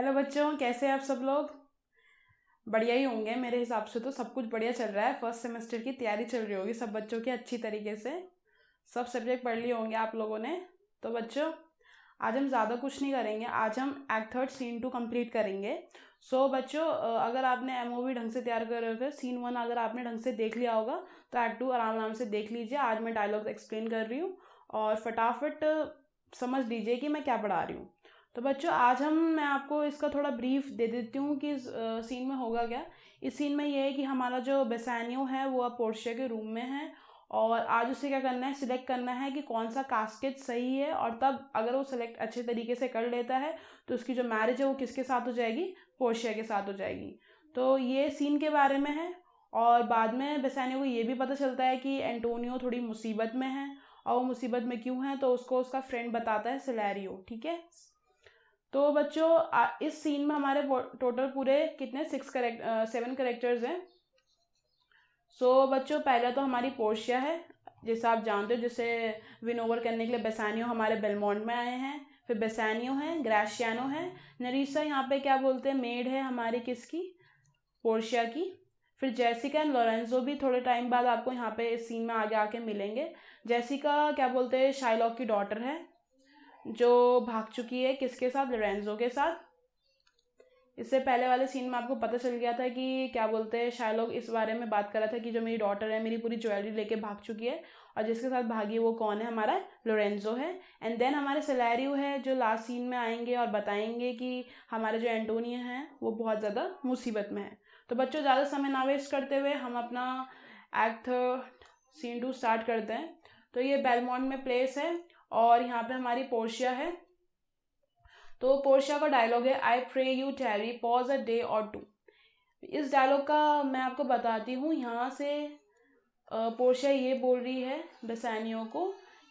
Hello बच्चों, कैसे हैं आप सब लोग। बढ़िया ही होंगे। मेरे हिसाब से तो सब कुछ बढ़िया चल रहा है। फर्स्ट सेमेस्टर की तैयारी चल रही होगी सब बच्चों की अच्छी तरीके से। सब सब्जेक्ट पढ़ लिए होंगे आप लोगों ने। तो बच्चों, आज हम ज़्यादा कुछ नहीं करेंगे। आज हम एक्ट थर्ड सीन 2 कंप्लीट करेंगे। सो बच्चों, अगर आपने एमओवी ढंग से तैयार कर रखे, सीन 1 अगर आपने ढंग से देख लिया होगा तो एक्ट 2 आराम आराम से देख लीजिए। आज मैं डायलॉग्स एक्सप्लेन कर रही हूँ और फटाफट समझ लीजिए कि मैं क्या पढ़ा रही हूँ। तो बच्चों, आज मैं आपको इसका थोड़ा ब्रीफ दे देती हूँ कि इस सीन में होगा क्या। इस सीन में ये है कि हमारा जो बेसानियो है वो अब पोर्शिया के रूम में है और आज उसे क्या करना है, सिलेक्ट करना है कि कौन सा कास्केट सही है। और तब अगर वो सिलेक्ट अच्छे तरीके से कर लेता है तो उसकी जो मैरिज है वो किसके साथ हो जाएगी, पोर्शिया के साथ हो जाएगी। तो ये सीन के बारे में है। और बाद में बेसानियो को ये भी पता चलता है कि एंटोनियो थोड़ी मुसीबत में है। और वो मुसीबत में क्यों है तो उसको उसका फ्रेंड बताता है, सिलेरियो। ठीक है। तो बच्चों, इस सीन में हमारे टोटल पूरे कितने 7 करेक्टर्स हैं। सो बच्चों, पहले तो हमारी पोर्शिया है, जैसे आप जानते हो, जिसे विन ओवर करने के लिए बेसानियो हमारे बेलमोंट में आए हैं। फिर बेसानियो है, ग्राशियानो है, नरीसा यहाँ पे क्या बोलते हैं, मेड है हमारी किसकी, पोर्शिया की। फिर जेसिका एंड लोरेंजो भी थोड़े टाइम बाद आपको यहाँ पे इस सीन में आगे आके मिलेंगे। जेसिका क्या बोलते हैं, शाइलॉक की डॉटर है जो भाग चुकी है किसके साथ, लोरेंजो के साथ। इससे पहले वाले सीन में आपको पता चल गया था कि क्या बोलते हैं, शाइलॉक इस बारे में बात कर रहा था कि जो मेरी डॉटर है मेरी पूरी ज्वेलरी लेके भाग चुकी है और जिसके साथ भागी वो कौन है, हमारा लोरेंजो है। एंड देन हमारे सेलेरियो है जो लास्ट सीन में आएंगे और बताएंगे कि हमारे जो एंटोनियो हैं वो बहुत ज़्यादा मुसीबत में है। तो बच्चों, ज़्यादा समय ना वेस्ट करते हुए हम अपना एक्ट सीन 2 स्टार्ट करते हैं। तो ये बेलमोंट में प्लेस है और यहाँ पे हमारी पोर्शिया है। तो पोर्शिया का डायलॉग है, I pray you tarry pause a day or two. इस डायलॉग का मैं आपको बताती हूँ। यहाँ से पोर्शिया ये बोल रही है बेसानियो को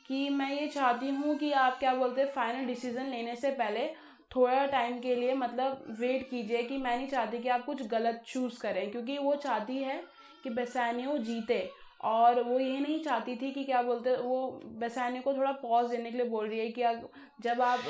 कि मैं ये चाहती हूँ कि आप क्या बोलते हैं, फाइनल डिसीजन लेने से पहले थोड़ा टाइम के लिए मतलब वेट कीजिए। कि मैं नहीं चाहती कि आप कुछ गलत चूज़ करें, क्योंकि वो चाहती है कि बेसानियो जीते और वो ये नहीं चाहती थी कि क्या बोलते, वो बेसानियो को थोड़ा पॉज देने के लिए बोल रही है कि जब आप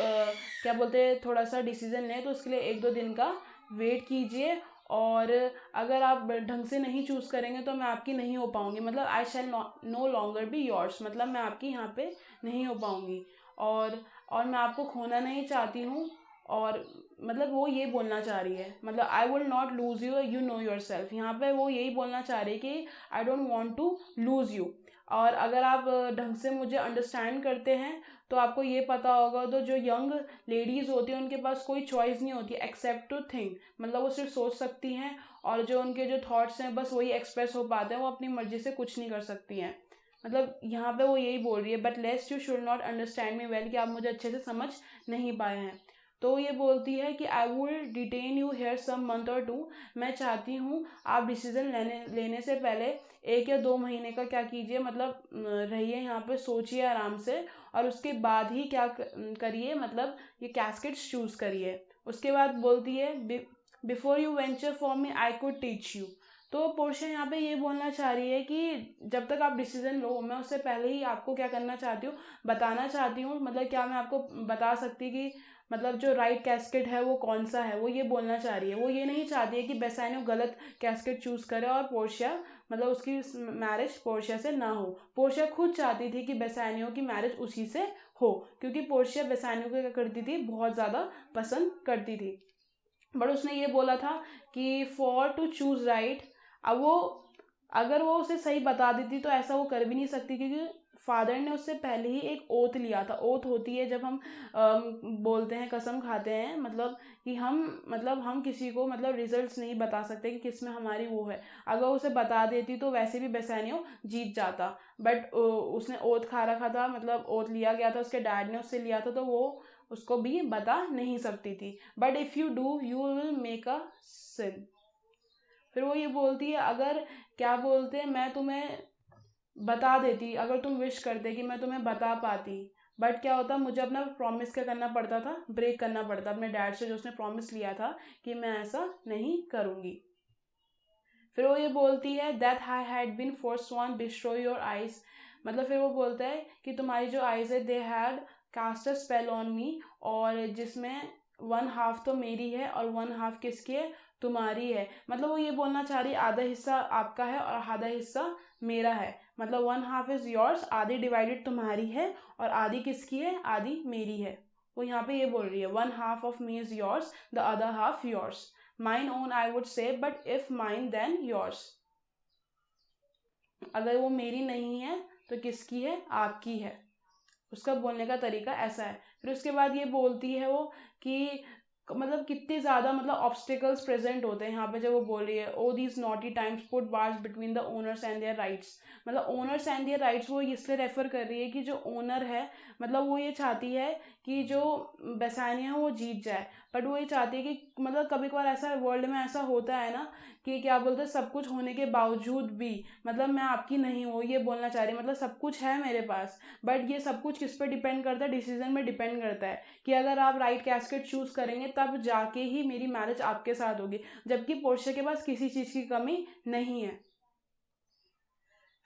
क्या बोलते हैं थोड़ा सा डिसीजन लें तो उसके लिए 1-2 दिन का वेट कीजिए। और अगर आप ढंग से नहीं चूज़ करेंगे तो मैं आपकी नहीं हो पाऊंगी, मतलब आई शैल नो लॉन्गर बी योर्स, मतलब मैं आपकी यहाँ पे नहीं हो पाऊंगी। और मैं आपको खोना नहीं चाहती हूँ। और मतलब वो ये बोलना चाह रही है, मतलब I will not lose you, you know yourself. यहाँ पे वो यही बोलना चाह रही है कि I don't want to lose you. और अगर आप ढंग से मुझे अंडरस्टैंड करते हैं तो आपको ये पता होगा, तो जो यंग लेडीज़ होती हैं उनके पास कोई चॉइस नहीं होती एक्सेप्ट टू थिंक, मतलब वो सिर्फ सोच सकती हैं और जो उनके जो थॉट्स हैं बस वही एक्सप्रेस हो पाते हैं, वो अपनी मर्जी से कुछ नहीं कर सकती हैं। मतलब यहाँ पे वो यही बोल रही है, but लेस्ट you should not understand me well, कि आप मुझे अच्छे से समझ नहीं पाए हैं। तो ये बोलती है कि I will detain you here some month और 2। मैं चाहती हूँ आप डिसीजन लेने से पहले 1 या 2 महीने का क्या कीजिए, मतलब रहिए यहाँ पे, सोचिए आराम से और उसके बाद ही क्या करिए, मतलब ये कैस्केट्स चूज़ करिए। उसके बाद बोलती है, before you venture for me I could teach you. तो पोर्शिया यहाँ पे ये बोलना चाह रही है कि जब तक आप डिसीजन लो, मैं उससे पहले ही आपको क्या करना चाहती हूँ, बताना चाहती हूँ। मतलब क्या मैं आपको बता सकती कि मतलब जो राइट कैस्केट है वो कौन सा है, वो ये बोलना चाह रही है। वो ये नहीं चाहती है कि बेसानियो गलत कैस्केट चूज़ करे और पोर्शिया मतलब उसकी मैरिज पोर्शिया से ना हो। पोर्शिया खुद चाहती थी कि बेसानियो की मैरिज उसी से हो, क्योंकि पोर्शिया बेसानियो को क्या करती थी, बहुत ज़्यादा पसंद करती थी। बट उसने ये बोला था कि फॉर टू चूज़ राइट। अब वो अगर वो उसे सही बता देती तो ऐसा वो कर भी नहीं सकती, क्योंकि फादर ने उससे पहले ही एक ओथ लिया था। ओथ होती है जब हम बोलते हैं, कसम खाते हैं, मतलब कि हम किसी को मतलब रिजल्ट्स नहीं बता सकते कि किस में हमारी वो है। अगर उसे बता देती तो वैसे भी बेसानियो जीत जाता, बट उसने ओथ खा रखा था, मतलब ओथ लिया गया था, उसके डैड ने उससे लिया था, तो वो उसको भी बता नहीं सकती थी। But if you do you will make a sin. फिर वो ये बोलती है, अगर क्या बोलते हैं मैं तुम्हें बता देती, अगर तुम विश करते कि मैं तुम्हें बता पाती, बट क्या होता, मुझे अपना प्रॉमिस क्या करना पड़ता था, ब्रेक करना पड़ता अपने डैड से, जो उसने प्रॉमिस लिया था कि मैं ऐसा नहीं करूँगी। फिर वो ये बोलती है, that I had been forsworn destroy your eyes. मतलब फिर वो बोलता है कि तुम्हारी जो आइज है, they had cast a spell on me, और जिसमें वन हाफ तो मेरी है और वन हाफ किसकी है, तुम्हारी है। मतलब वो ये बोलना चाह रही है आधा हिस्सा आपका है और आधा हिस्सा मेरा है। मतलब वन हाफ इज योर्स, आधी डिवाइडेड तुम्हारी है और आधी किसकी है, आधी मेरी है। वो यहाँ पे ये बोल रही है one half of me is yours, the other half yours, mine own I would say, but if mine then yours. अगर वो मेरी नहीं है तो किसकी है, आपकी है। उसका बोलने का तरीका ऐसा है। फिर उसके बाद ये बोलती है वो कि मतलब कितने ज़्यादा मतलब ऑब्स्टिकल्स प्रेजेंट होते हैं यहाँ पे जब वो बोल रही है O these naughty times put bars between the owners and their rights. मतलब ओनर्स एंड देयर राइट्स वो इसलिए रेफर कर रही है कि जो ओनर है मतलब वो ये चाहती है कि जो बेसानिया है वो जीत जाए, बट वो ये चाहती है कि मतलब कभी कभार ऐसा वर्ल्ड में ऐसा होता है ना कि क्या बोलते हैं सब कुछ होने के बावजूद भी मतलब मैं आपकी नहीं हूँ, ये बोलना चाह रही है। मतलब सब कुछ है मेरे पास बट ये सब कुछ किस पे डिपेंड करता है, डिसीजन में डिपेंड करता है कि अगर आप राइट कैस्केट चूज करेंगे तब जाके ही मेरी मैरिज आपके साथ होगी, जबकि पोर्शिया के पास किसी चीज़ की कमी नहीं है।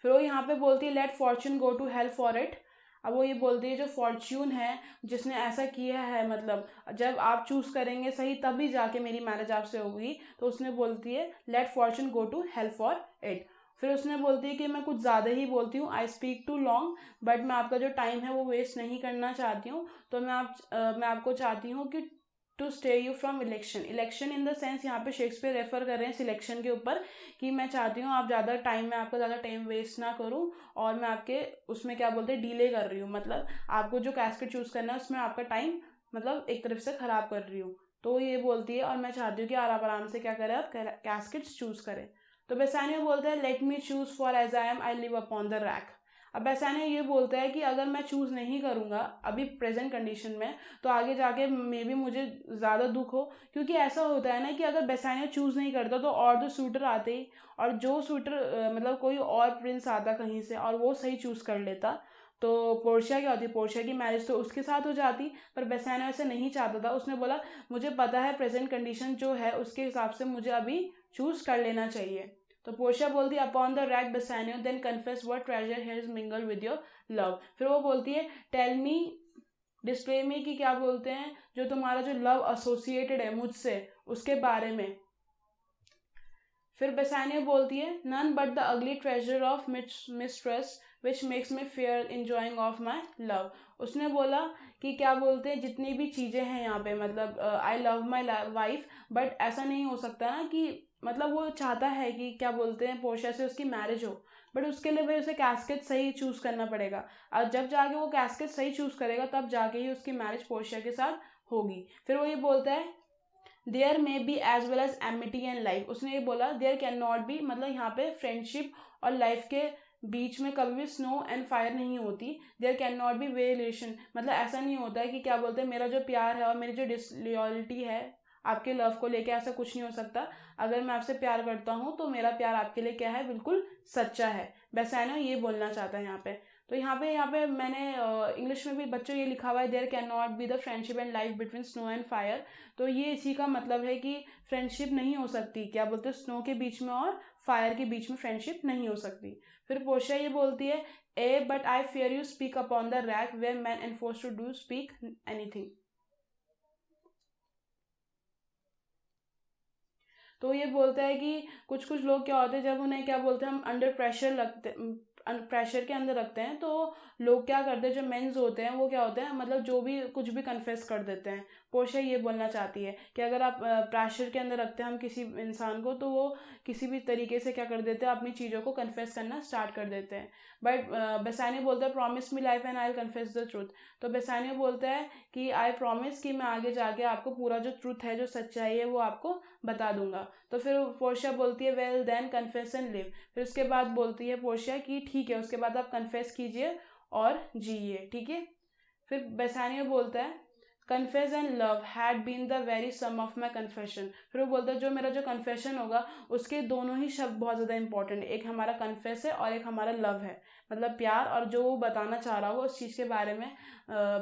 फिर वो यहाँ पे बोलती है let fortune go to help for it. अब वो ये बोलती है जो फॉर्च्यून है जिसने ऐसा किया है मतलब जब आप चूज करेंगे सही तभी जाके मेरी मैरिज आपसे होगी, तो उसने बोलती है let fortune go to help for it. फिर उसने बोलती है कि मैं कुछ ज़्यादा ही बोलती हूँ, I speak too long, but मैं आपका जो टाइम है वो वेस्ट नहीं करना चाहती हूँ। तो मैं आपको चाहती हूँ कि to stay you from election. Election in the sense यहाँ पे शेक्सपियर रेफर कर रहे हैं सिलेक्शन के ऊपर कि मैं चाहती हूँ आप ज़्यादा टाइम में आपका ज़्यादा टाइम वेस्ट ना करूँ और मैं आपके उसमें क्या बोलते हैं डिले कर रही हूँ, मतलब आपको जो कैस्केट चूज़ करना है उसमें आपका टाइम मतलब एक तरफ से ख़राब कर रही हूँ। तो ये बोलती है और मैं चाहती हूँ कि आप आराम से क्या करें, आप कैस्केट्स चूज़ करें। तो बेसानियो बोलता है let me choose for as I am I live upon the rack. अब बेसानियो ये बोलता है कि अगर मैं चूज़ नहीं करूँगा अभी प्रेजेंट कंडीशन में तो आगे जाके मे बी मुझे ज़्यादा दुख हो, क्योंकि ऐसा होता है ना कि अगर बेसानियो चूज़ नहीं करता तो और जो सूटर आते ही और जो सूटर मतलब कोई और प्रिंस आता कहीं से और वो सही चूज़ कर लेता तो पोर्शिया क्या होती, पोर्शिया की मैरिज तो उसके साथ हो जाती। पर बेसानियो ऐसे नहीं चाहता था, उसने बोला मुझे पता है प्रेजेंट कंडीशन जो है उसके हिसाब से मुझे अभी चूज़ कर लेना चाहिए। तो पोर्शिया बोलती है upon the rack बेसानियो then confess what treasure has mingle with your love. फिर वो बोलती है टेल मी डिस्प्ले में कि क्या बोलते हैं जो तुम्हारा जो लव एसोसिएटेड है मुझसे उसके बारे में। फिर बेसानियो बोलती है none but the ugly treasure of mistress which makes me fair enjoying of my love. उसने बोला कि क्या बोलते हैं जितनी भी चीज़ें हैं यहाँ पे मतलब I love my wife, but ऐसा नहीं हो सकता ना कि मतलब वो चाहता है कि क्या बोलते हैं पोर्शिया से उसकी मैरिज हो, बट उसके लिए भाई उसे कैस्केट सही चूज़ करना पड़ेगा और जब जाके वो कैस्केट सही चूज़ करेगा तब जाके ही उसकी मैरिज पोर्शिया के साथ होगी। फिर वो ये बोलता है there may be as well as amity and life. उसने ये बोला देयर कैन नॉट बी मतलब यहाँ पे फ्रेंडशिप और लाइफ के बीच में कभी भी स्नो एंड फायर नहीं होती। There can not be variation मतलब ऐसा नहीं होता है कि क्या बोलते हैं मेरा जो प्यार है और मेरी जो डिसलॉयल्टी है आपके लव को लेके ऐसा कुछ नहीं हो सकता। अगर मैं आपसे प्यार करता हूँ तो मेरा प्यार आपके लिए क्या है, बिल्कुल सच्चा है। बेसानियो ये बोलना चाहता है यहाँ पे। तो यहाँ पे मैंने इंग्लिश में भी बच्चों ये लिखा हुआ है there can not be the friendship and life between snow and fire. तो ये इसी का मतलब है कि फ्रेंडशिप नहीं हो सकती, क्या बोलते हैं स्नो के बीच में और फायर के बीच में फ्रेंडशिप नहीं हो सकती। फिर पोर्शिया ये बोलती है ay but I fear you speak upon the rack where man enforce to do speak anything. तो ये बोलता है कि कुछ कुछ लोग क्या होते हैं जब उन्हें क्या बोलते हैं हम अंडर प्रेशर लगते प्रेशर के अंदर रखते हैं तो लोग क्या करते हैं जो मेंस होते हैं वो क्या होते हैं मतलब जो भी कुछ भी कन्फेस कर देते हैं। पोर्शिया ये बोलना चाहती है कि अगर आप प्रेशर के अंदर रखते हैं हम किसी इंसान को तो वो किसी भी तरीके से क्या कर देते हैं अपनी चीज़ों को कन्फेस करना स्टार्ट कर देते हैं। बट बेसानियो बोलता है promise me life and I will confess the truth. तो बेसानियो बोलता है कि आई प्रॉमिस कि मैं आगे जाके आपको पूरा जो ट्रूथ है जो सच्चाई है वो आपको बता दूंगा। तो फिर पोर्शिया बोलती है well then confess and live. फिर उसके बाद बोलती है पोर्शिया कि ठीक है उसके बाद आप कन्फेस कीजिए और जिए, ठीक है। फिर बेसानियो बोलता है confess and love had been the very sum of my confession. फिर वो बोलता है जो मेरा जो कन्फेशन होगा उसके दोनों ही शब्द बहुत ज़्यादा इंपॉर्टेंट है, एक हमारा कन्फेस है और एक हमारा लव है, मतलब प्यार और जो वो बताना चाह रहा हो उस चीज़ के बारे में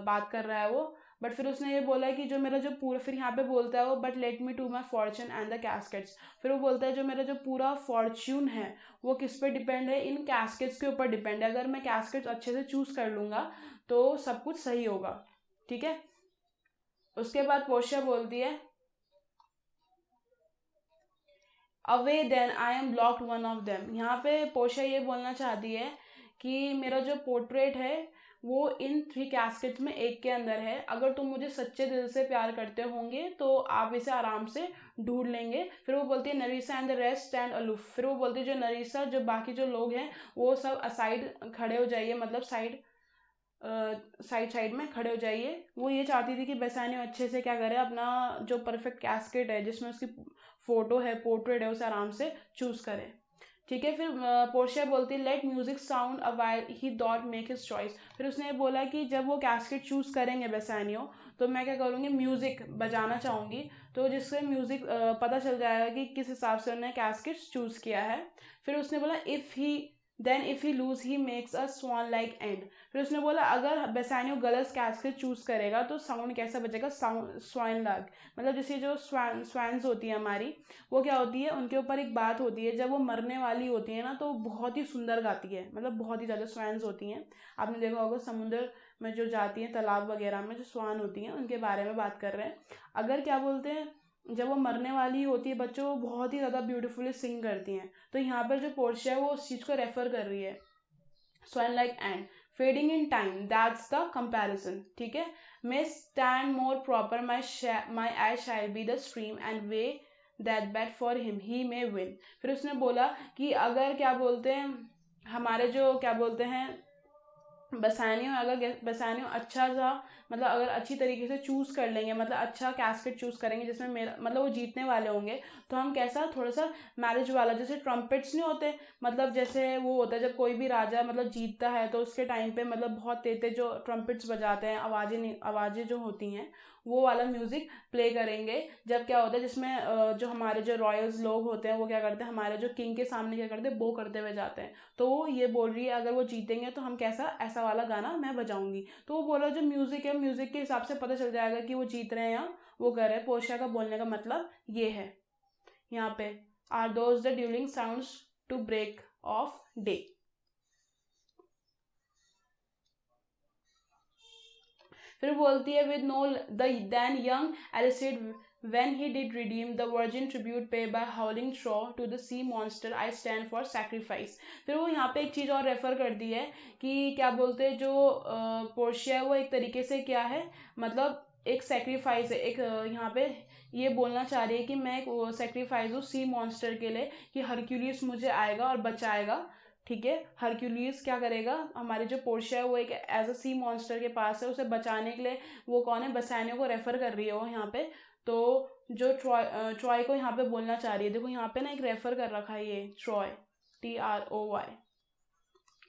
बात कर रहा है वो। बट फिर उसने ये बोला है कि जो मेरा जो पूरा फिर यहाँ पे बोलता है वो but let me to my fortune and the caskets. फिर वो बोलता है जो मेरा जो पूरा फॉर्च्यून है वो किस पे डिपेंड है, इन कैस्केट्स के ऊपर डिपेंड है। अगर मैं कैस्केट्स अच्छे से चूज़ कर लूँगा तो सब कुछ सही होगा, ठीक है। उसके बाद पोर्शिया बोलती है away then I am blocked one of them. यहाँ पे पोर्शिया ये बोलना चाहती है कि मेरा जो पोर्ट्रेट है वो इन 3 कैस्केट्स में एक के अंदर है, अगर तुम मुझे सच्चे दिल से प्यार करते होंगे तो आप इसे आराम से ढूंढ लेंगे। फिर वो बोलती है Nerissa and the rest stand aloof. फिर वो बोलती है जो नरीसा, जो बाकी जो लोग हैं वो सब असाइड खड़े हो जाइए, मतलब साइड में खड़े हो जाइए। वो ये चाहती थी कि बेसानियो अच्छे से क्या करे, अपना जो परफेक्ट कैस्केट है जिसमें उसकी फोटो है, पोर्ट्रेट है, उसे आराम से चूज करे। ठीक है। फिर पोर्शिया बोलती है late music sound a while he dot make his choice. फिर उसने बोला कि जब वो कैस्केट चूज करेंगे बेसानियो तो मैं क्या करूँगी, म्यूजिक बजाना चाहूँगी, तो जिससे म्यूजिक पता चल जाएगा कि किस हिसाब से उन्होंने कैस्केट चूज किया है। फिर उसने बोला if he lose he makes a swan like end. फिर उसने बोला अगर बेसानियो गलत कैस्केट चूज करेगा तो साउंड कैसा बजेगा, साउंड स्वान लाइक, मतलब जैसे जो स्वान्स होती है हमारी, वो क्या होती है, उनके ऊपर एक बात होती है, जब वो मरने वाली होती है ना तो बहुत ही सुंदर गाती है, मतलब बहुत ही ज़्यादा स्वान्स होती हैं। आपने देखा होगा समुद्र में जो जाती हैं, तालाब वगैरह में जो स्वान होती हैं, उनके बारे में बात कर रहे हैं। अगर क्या बोलते हैं, जब वो मरने वाली होती है बच्चों, वो बहुत ही ज़्यादा ब्यूटीफुली सिंग करती हैं। तो यहाँ पर जो पोर्शिया है वो उस चीज़ को रेफर कर रही है, swan like end fading in time, that's the comparison. ठीक है। May stand more proper, my eye shall be the stream and way that bat for him he may win. फिर उसने बोला कि अगर क्या बोलते हैं हमारे जो क्या बोलते हैं बसानियों, अगर बसानियों अच्छा सा, मतलब अगर अच्छी तरीके से चूज़ कर लेंगे, मतलब अच्छा कैस्केट चूज़ करेंगे जिसमें मेरा मतलब वो जीतने वाले होंगे, तो हम कैसा थोड़ा सा मैरिज वाला, जैसे ट्रम्पेट्स नहीं होते, मतलब जैसे वो होता है जब कोई भी राजा मतलब जीतता है तो उसके टाइम पे मतलब बहुत तेज तेज जो ट्रम्पेट्स बजाते हैं, आवाज़ें जो होती हैं, वो वाला म्यूज़िक प्ले करेंगे। जब क्या होता है जिसमें जो हमारे जो रॉयल्स लोग होते हैं वो क्या करते हैं, हमारे जो किंग के सामने क्या करते हैं, बो करते हुए जाते हैं। तो वो ये बोल रही है अगर वो जीतेंगे तो हम कैसा ऐसा वाला गाना मैं बजाऊंगी। तो वो बोल रहा है जो म्यूजिक है, म्यूजिक के हिसाब से पता चल जाएगा कि वो जीत रहे हैं या वो कर रहे हैं। पोर्शिया का बोलने का मतलब ये है यहाँ पे, are those the duelling sounds to break of day. फिर बोलती है with no the then young Alcides when he did redeem the virgin tribute paid by howling straw to the sea monster I stand for sacrifice। फिर वो यहाँ पे एक चीज़ और refer कर दी है कि क्या बोलते हैं जो पोर्शिया है वो एक तरीके से क्या है, मतलब एक सेक्रीफाइस है, एक यहाँ पे ये बोलना चाह रही है कि मैं एक सेक्रीफाइस हूँ सी मॉन्स्टर के लिए, कि हरक्यूलियस मुझे आएगा और बचाएगा। ठीक है। हरक्यूलियस क्या करेगा, हमारी जो पोर्शिया है वो एक एज अ सी मॉन्स्टर के पास है, उसे बचाने के लिए वो कौन है, बसानियो को रेफर कर रही है वो यहाँ पे। तो जो ट्रॉय को यहाँ पे बोलना चाह रही है, देखो यहाँ पे ना एक रेफर कर रखा है ये ट्रॉय, TROY।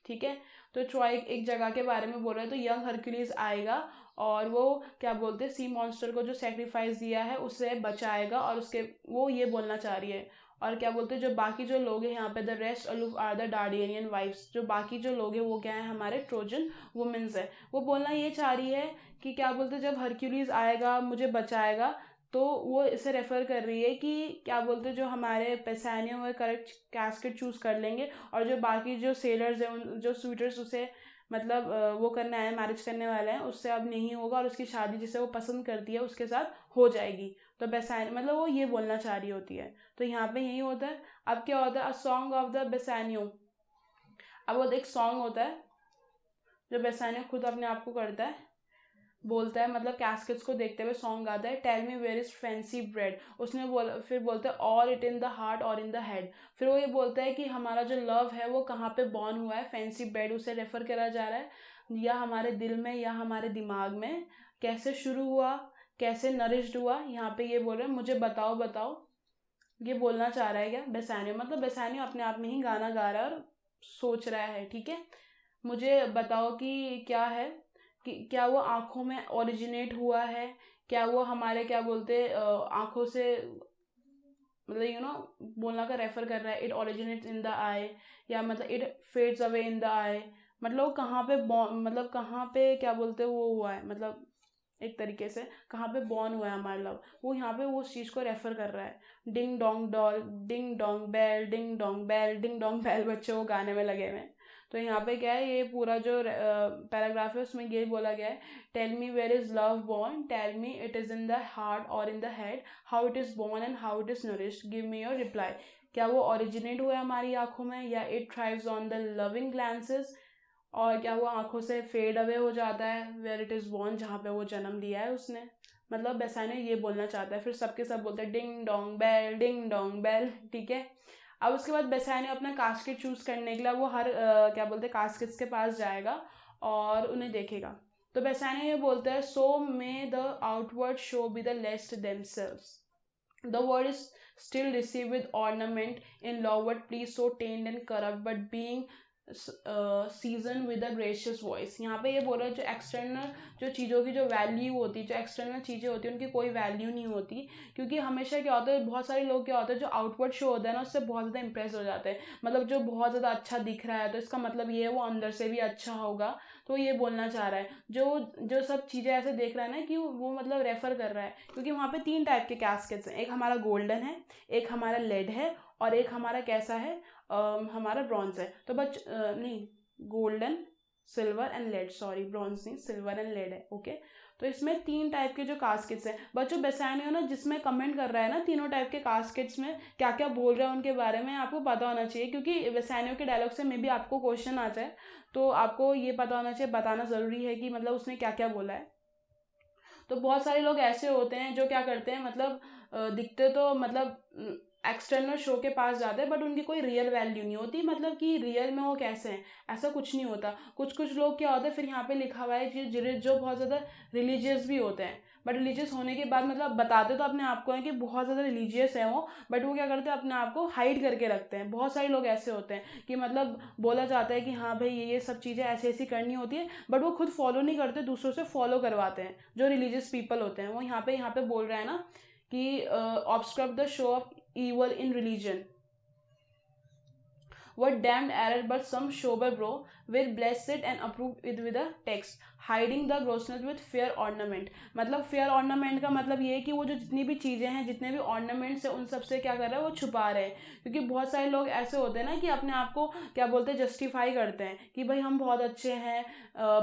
ठीक है। तो ट्रॉय एक जगह के बारे में बोल रहा है, तो यंग हरक्यूलिस आएगा और वो क्या बोलते हैं सी मॉन्स्टर को जो सेक्रीफाइस दिया है उसे बचाएगा, और उसके वो ये बोलना चाह रही है। और क्या बोलते हैं जो बाकी जो लोग हैं यहाँ पे, the rest aloof are the Dardanian wives, जो बाकी जो लोग हैं वो क्या है, हमारे ट्रोजन वुमेन्स है। वो बोलना ये चाह रही है कि क्या बोलते हैं जब हरक्यूलिस आएगा मुझे बचाएगा, तो वो इसे रेफर कर रही है कि क्या बोलते हैं जो हमारे पेसानियो हुए करेक्ट कैस्केट चूज कर लेंगे, और जो बाकी जो सेलर्स हैं उन जो स्वीटर्स उसे मतलब वो करने आए, मैरिज करने वाले हैं, उससे अब नहीं होगा और उसकी शादी जिसे वो पसंद करती है उसके साथ हो जाएगी। तो बेसानियो मतलब वो ये बोलना चाह रही होती है। तो यहाँ पे यही होता है। अब क्या होता है, अ सॉन्ग ऑफ द बेसानियो। अब वो एक सॉन्ग होता है जो बेसानियो खुद अपने आप को करता है, बोलता है, मतलब कैस्केट्स को देखते हुए सॉन्ग गाता है, tell me where is fancy bred. उसने फिर बोलता है all it in the heart और इन द हेड। फिर वो ये बोलता है कि हमारा जो लव है वो कहाँ पे बॉर्न हुआ है, फैंसी ब्रेड उसे रेफर करा जा रहा है, या हमारे दिल में या हमारे दिमाग में, कैसे शुरू हुआ, कैसे नरिश्ड हुआ, यहाँ पे ये बोल रहे हैं मुझे बताओ बताओ। ये बोलना चाह रहा है क्या बेसानियो, मतलब बेसानियो अपने आप में ही गाना गा रहा है और सोच रहा है। ठीक है। मुझे बताओ कि क्या है, कि क्या वो आँखों में ओरिजिनेट हुआ है, क्या वो हमारे क्या बोलते आँखों से, मतलब बोलना का रेफर कर रहा है, it originates in the eye, या मतलब it fades away in the eye, मतलब वो कहाँ पे मतलब कहाँ पे क्या बोलते वो हुआ है, मतलब एक तरीके से कहाँ पे बॉर्न हुआ है हमारा लव, वो यहाँ पे वो उस चीज़ को रेफर कर रहा है। Ding dong doll, ding dong bell, ding dong bell, ding dong bell, बच्चे वो गाने में लगे हुए हैं। तो यहाँ पे क्या है, ये पूरा जो पैराग्राफ है उसमें ये बोला गया है, tell me where is love born, tell me it is in the heart और in the head, how it is born and how it is nourished, give me your reply. क्या वो ओरिजिनेट हुआ है हमारी आंखों में, या it thrives on the loving glances, और क्या वो आंखों से फेड अवे हो जाता है, वेयर इट इज़ बॉर्न, जहाँ पे वो जन्म लिया है उसने। मतलब बेसानियो ये बोलना चाहता है। फिर सबके सब बोलते हैं ding dong bell, ding dong bell, ठीक है। अब उसके बाद बेसानियो अपना कास्केट चूज़ करने के लिए वो हर क्या बोलते हैं कास्केट्स के पास जाएगा और उन्हें देखेगा। तो बेसानियो ये बोलता है, so may the outward show be the least themselves, the word is still received with ornament in lowward please so tainted and corrupt but being seasoned with a gracious voice। यहाँ पे ये बोल रहा है जो एक्सटर्नल जो चीज़ों की जो वैल्यू होती है, जो एक्सटर्नल चीज़ें होती हैं उनकी कोई वैल्यू नहीं होती, क्योंकि हमेशा क्या होता है, बहुत सारे लोग क्या होते हैं जो आउटवर्ड शो होता है ना उससे बहुत ज़्यादा इंप्रेस हो जाते हैं। मतलब जो बहुत ज़्यादा अच्छा दिख रहा है तो इसका मतलब ये है वो अंदर से भी अच्छा होगा। तो ये बोलना चाह रहा है, जो जो सब चीज़ें ऐसे देख रहा है ना कि वो मतलब रेफर कर रहा है, क्योंकि वहाँ पे 3 टाइप के कैस्केट्स हैं, एक हमारा गोल्डन है, एक हमारा लेड है, और एक हमारा कैसा है, हमारा ब्रॉन्ज है। तो नहीं, golden, silver and lead, sorry bronze नहीं, सिल्वर एंड लेड है, ओके। तो इसमें 3 टाइप के जो कास्केट्स हैं। बच्चों बेसानियो ना जिसमें कमेंट कर रहा है ना तीनों टाइप के कास्केट्स में क्या क्या बोल रहा है उनके बारे में आपको पता होना चाहिए, क्योंकि बेसानियो के डायलॉग से मे भी आपको क्वेश्चन आ जाए, तो आपको ये पता होना चाहिए, बताना ज़रूरी है कि मतलब उसने क्या क्या बोला है। तो बहुत सारे लोग ऐसे होते हैं जो क्या करते हैं, मतलब दिखते तो मतलब एक्सटर्नल शो के पास जाते हैं बट उनकी कोई रियल वैल्यू नहीं होती, मतलब कि रियल में वो कैसे हैं ऐसा कुछ नहीं होता। कुछ कुछ लोग क्या होते हैं, फिर यहाँ पे लिखा हुआ है कि जो बहुत ज़्यादा रिलीजियस भी होते हैं, बट रिलीजियस होने के बाद मतलब बताते तो अपने आप को हैं कि बहुत ज़्यादा रिलीजियस है वो, बट वो क्या करते हैं अपने आप को हाइड करके रखते हैं। बहुत सारे लोग ऐसे होते हैं कि मतलब बोला जाता है कि हाँ भाई ये सब चीज़ें ऐसी ऐसी करनी होती है, बट वो खुद फॉलो नहीं करते, दूसरों से फॉलो करवाते हैं। जो रिलीजियस पीपल होते हैं वो यहाँ पे बोल रहा है ना कि obstruct the show off evil in religion, what damned error but some sober bro will bless it and approve it with a text hiding the grossness with fair ornament। मतलब fair ornament का मतलब ये है कि वो जो जितनी भी चीज़ें हैं, जितने भी ornaments हैं, उन सब से क्या कर रहा है, वो छुपा रहे हैं। क्योंकि बहुत सारे लोग ऐसे होते हैं ना कि अपने आप को क्या बोलते हैं, जस्टिफाई करते हैं कि भाई हम बहुत अच्छे हैं,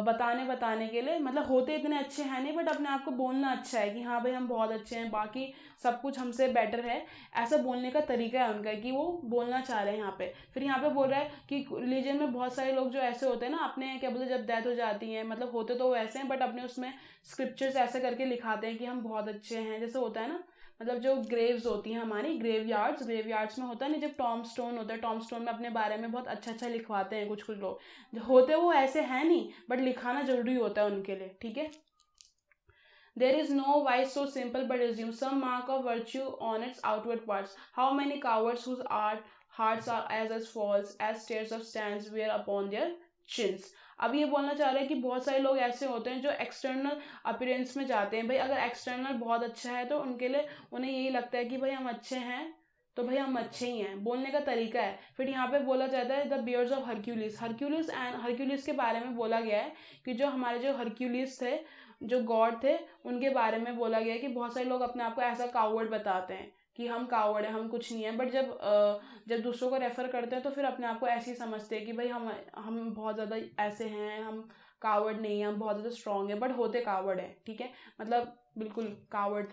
बताने के लिए, मतलब होते इतने अच्छे हैं नहीं, बट अपने आप को बोलना अच्छा है कि हाँ भाई हम बहुत अच्छे हैं, बाकी सब कुछ हमसे बेटर है, ऐसा बोलने का तरीका है उनका कि वो बोलना चाह रहे हैं यहाँ पे। फिर यहाँ पे बोल रहा है कि रिलीजन में बहुत सारे लोग जो ऐसे होते हैं ना, अपने क्या बोलते हैं जब डेथ हो जाती है, मतलब होते तो वो ऐसे हैं बट अपने उसमें स्क्रिप्चर्स ऐसे करके लिखाते हैं कि हम बहुत अच्छे हैं, जैसे होता है ना, मतलब जो ग्रेव्स होती हैं हमारी, ग्रेवयार्ड्स में होता है नहीं, जब टॉम स्टोन होता है, टॉम स्टोन में अपने बारे में बहुत अच्छा अच्छा लिखवाते हैं कुछ कुछ लोग, जो होते वो ऐसे हैं नहीं, बट लिखाना जरूरी होता है उनके लिए, ठीक है। There is no vice so simple but assume some mark of virtue on its outward parts. How many cowards whose hearts are as false as stairs of stands wear upon their chins। अब ये बोलना चाह रहे हैं कि बहुत सारे लोग ऐसे होते हैं जो एक्सटर्नल अपीयरेंस में जाते हैं। भाई अगर एक्सटर्नल बहुत अच्छा है तो उनके लिए उन्हें यही लगता है कि भाई हम अच्छे हैं, तो भाई हम अच्छे ही हैं, बोलने का तरीका है। फिर यहाँ पे बोला जाता है द बियर्स ऑफ हरक्यूलिस के बारे में बोला गया है कि जो हमारे जो हरक्यूलिस थे, जो गॉड थे, उनके बारे में बोला गया है कि बहुत सारे लोग अपने आप को ऐसा कावर्ड बताते हैं कि हम कावर्ड हैं, हम कुछ नहीं है, बट जब दूसरों को रेफर करते हैं तो फिर अपने आप को ऐसे ही समझते हैं कि भाई हम बहुत ज़्यादा ऐसे हैं, हम कावर्ड नहीं है, हम बहुत ज़्यादा स्ट्रांग है, बट होते कावर्ड है, ठीक है, मतलब बिल्कुल कावर्ड।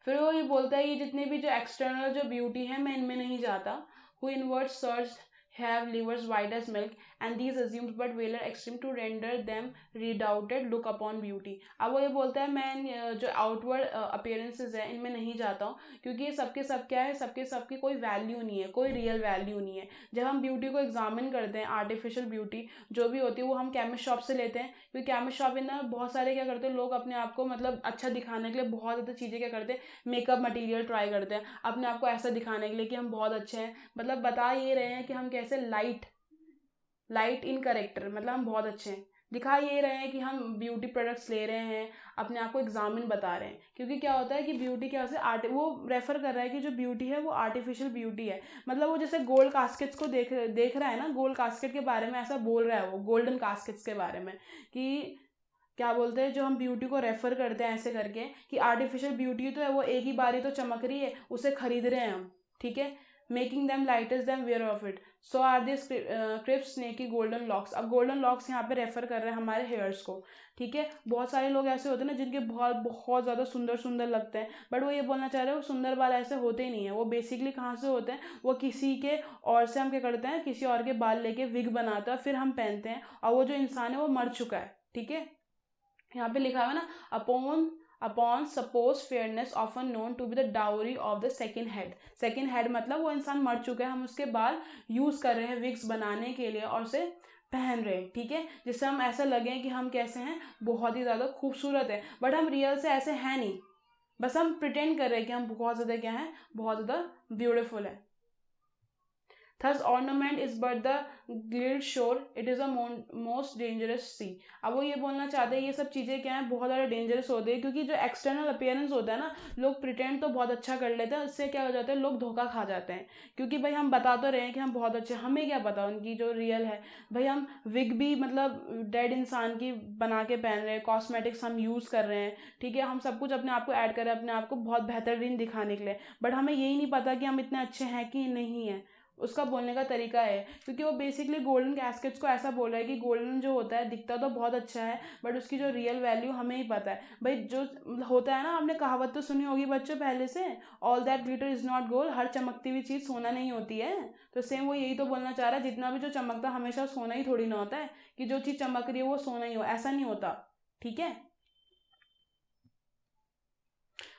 फिर वो ये बोलता है ये जितनी भी जो एक्सटर्नल जो ब्यूटी है मैं इनमें नहीं जाता, who inward search have livers white as milk and these assumed but valor extreme to render them redoubted look upon beauty। अब वो ये बोलता है मैं जो आउटवर्ड अपीयरेंसेस है इनमें नहीं जाता हूँ, क्योंकि ये सबके सब क्या है, सबकी कोई वैल्यू नहीं है, कोई रियल वैल्यू नहीं है। जब हम ब्यूटी को एग्जामिन करते हैं, आर्टिफिशियल ब्यूटी जो भी होती है वो हम केमिस्ट शॉप से लेते हैं, क्योंकि केमिस्ट शॉप में बहुत सारे क्या करते हैं लोग अपने आप को मतलब अच्छा दिखाने के लिए बहुत ज़्यादा चीज़ें क्या करते हैं, मेकअप मटेरियल ट्राई करते हैं अपने आप को ऐसा दिखाने के लिए कि हम बहुत अच्छे हैं, मतलब बता ये रहे हैं कि हम कैसे लाइट इन करेक्टर, मतलब हम बहुत अच्छे हैं, दिखा ये रहे हैं कि हम ब्यूटी प्रोडक्ट्स ले रहे हैं, अपने आप को एग्जामिन बता रहे हैं। क्योंकि क्या होता है कि ब्यूटी क्या होता है, वो रेफर कर रहा है कि जो ब्यूटी है वो आर्टिफिशियल ब्यूटी है, मतलब वो जैसे गोल्ड कास्केट्स को देख रहा है ना, गोल्ड कास्केट के बारे में ऐसा बोल रहा है वो, गोल्डन कास्केट्स के बारे में कि क्या बोलते हैं जो हम ब्यूटी को रेफर करते हैं ऐसे करके कि आर्टिफिशियल ब्यूटी तो है, वो एक ही बारी तो चमक रही है, उसे खरीद रहे हैं हम, ठीक है, making them lightest them where of it, so are this crisps snaky golden locks. अब गोल्डन लॉक्स यहाँ पे रेफर कर रहे हैं हमारे हेयर्स को, ठीक है। बहुत सारे लोग ऐसे होते हैं ना जिनके बहुत बहुत ज़्यादा सुंदर सुंदर लगते हैं, बट वो ये बोलना चाह रहे हैं वो सुंदर बाल ऐसे होते ही नहीं है। वो बेसिकली कहाँ से होते हैं, वो किसी के और से हम क्या करते हैं, किसी और के बाल लेके विग बनाते हैं, फिर हम पहनते हैं, और वो जो इंसान है वो मर चुका है, ठीक है। यहाँ पे लिखा हुआ है ना, upon suppose fairness often known to be the dowry of the second head. Second head मतलब वो इंसान मर चुका है, हम उसके बाल यूज कर रहे हैं विग्स बनाने के लिए और उसे पहन रहे हैं, ठीक है, जिससे हम ऐसा लगे कि हम कैसे हैं, बहुत ही ज़्यादा खूबसूरत है, बट हम रियल से ऐसे हैं नहीं, बस हम प्रिटेंड कर रहे हैं कि हम बहुत ज़्यादा क्या हैं, बहुत ज़्यादा ब्यूटीफुल है। Thus ornament is but the glide shore, it is a most dangerous sea। अब वो ये बोलना चाहते हैं ये सब चीज़ें क्या हैं, बहुत ज़्यादा डेंजरस होते हैं, क्योंकि जो एक्सटर्नल अपीयरेंस होता है ना, लोग प्रिटेंड तो बहुत अच्छा कर लेते हैं, इससे क्या हो जाता है, लोग धोखा खा जाते हैं, क्योंकि भाई हम बता तो रहे हैं कि हम बहुत अच्छे, हमें क्या पता उनकी जो रियल है। भाई हम विग भी मतलब डेड इंसान की बना के पहन रहे हैं, कॉस्मेटिक्स हम यूज़ कर रहे हैं, ठीक है, हम सब कुछ अपने आप को ऐड कर रहे हैं अपने आप को बहुत बेहतरीन दिखाने के लिए, बट हमें यही नहीं पता कि हम इतने अच्छे हैं कि नहीं है। उसका बोलने का तरीका है, क्योंकि वो बेसिकली गोल्डन कैस्केट्स को ऐसा बोल रहा है कि गोल्डन जो होता है दिखता तो बहुत अच्छा है, बट उसकी जो रियल वैल्यू हमें ही पता है। भाई जो होता है ना, आपने कहावत तो सुनी होगी बच्चों पहले से, all that glitter is not gold, हर चमकती हुई चीज़ सोना नहीं होती है। तो सेम वो यही तो बोलना चाह रहा है, जितना भी जो चमकता हमेशा सोना ही थोड़ी ना होता है, कि जो चीज़ चमक रही है वो सोना ही हो, ऐसा नहीं होता, ठीक है।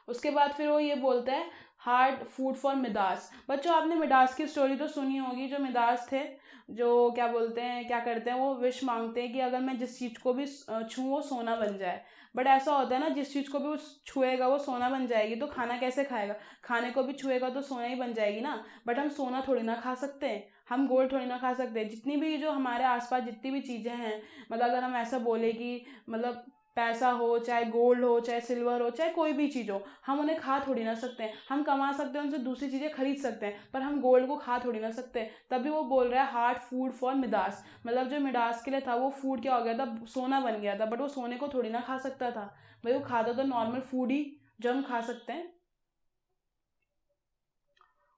उसके बाद फिर वो ये बोलता है हार्ड फूड फॉर मिदास। बच्चों आपने मिदास की स्टोरी तो सुनी होगी, जो मिदास थे, जो क्या बोलते हैं, क्या करते हैं, वो विश मांगते हैं कि अगर मैं जिस चीज़ को भी छूँ वो सोना बन जाए, बट ऐसा होता है ना, जिस चीज़ को भी वो छुएगा वो सोना बन जाएगी, तो खाना कैसे खाएगा, खाने को भी छुएगा तो सोना ही बन जाएगी ना, बट हम सोना थोड़ी ना खा सकते हैं, हम गोल्ड थोड़ी ना खा सकते हैं। जितनी भी जो हमारे आसपास जितनी भी चीज़ें हैं, मतलब अगर हम ऐसा बोले कि मतलब पैसा हो, चाहे गोल्ड हो, चाहे सिल्वर हो, चाहे कोई भी चीज़ हो, हम उन्हें खा थोड़ी ना सकते हैं। हम कमा सकते हैं, उनसे दूसरी चीज़ें खरीद सकते हैं, पर हम गोल्ड को खा थोड़ी ना सकते। तभी वो बोल रहा है हार्ड फूड फॉर मिदास, मतलब जो मिडास के लिए था वो फूड क्या हो गया था, सोना बन गया था, बट वो सोने को थोड़ी ना खा सकता था। भाई वो खाता तो नॉर्मल फूड ही जो हम खा सकते हैं।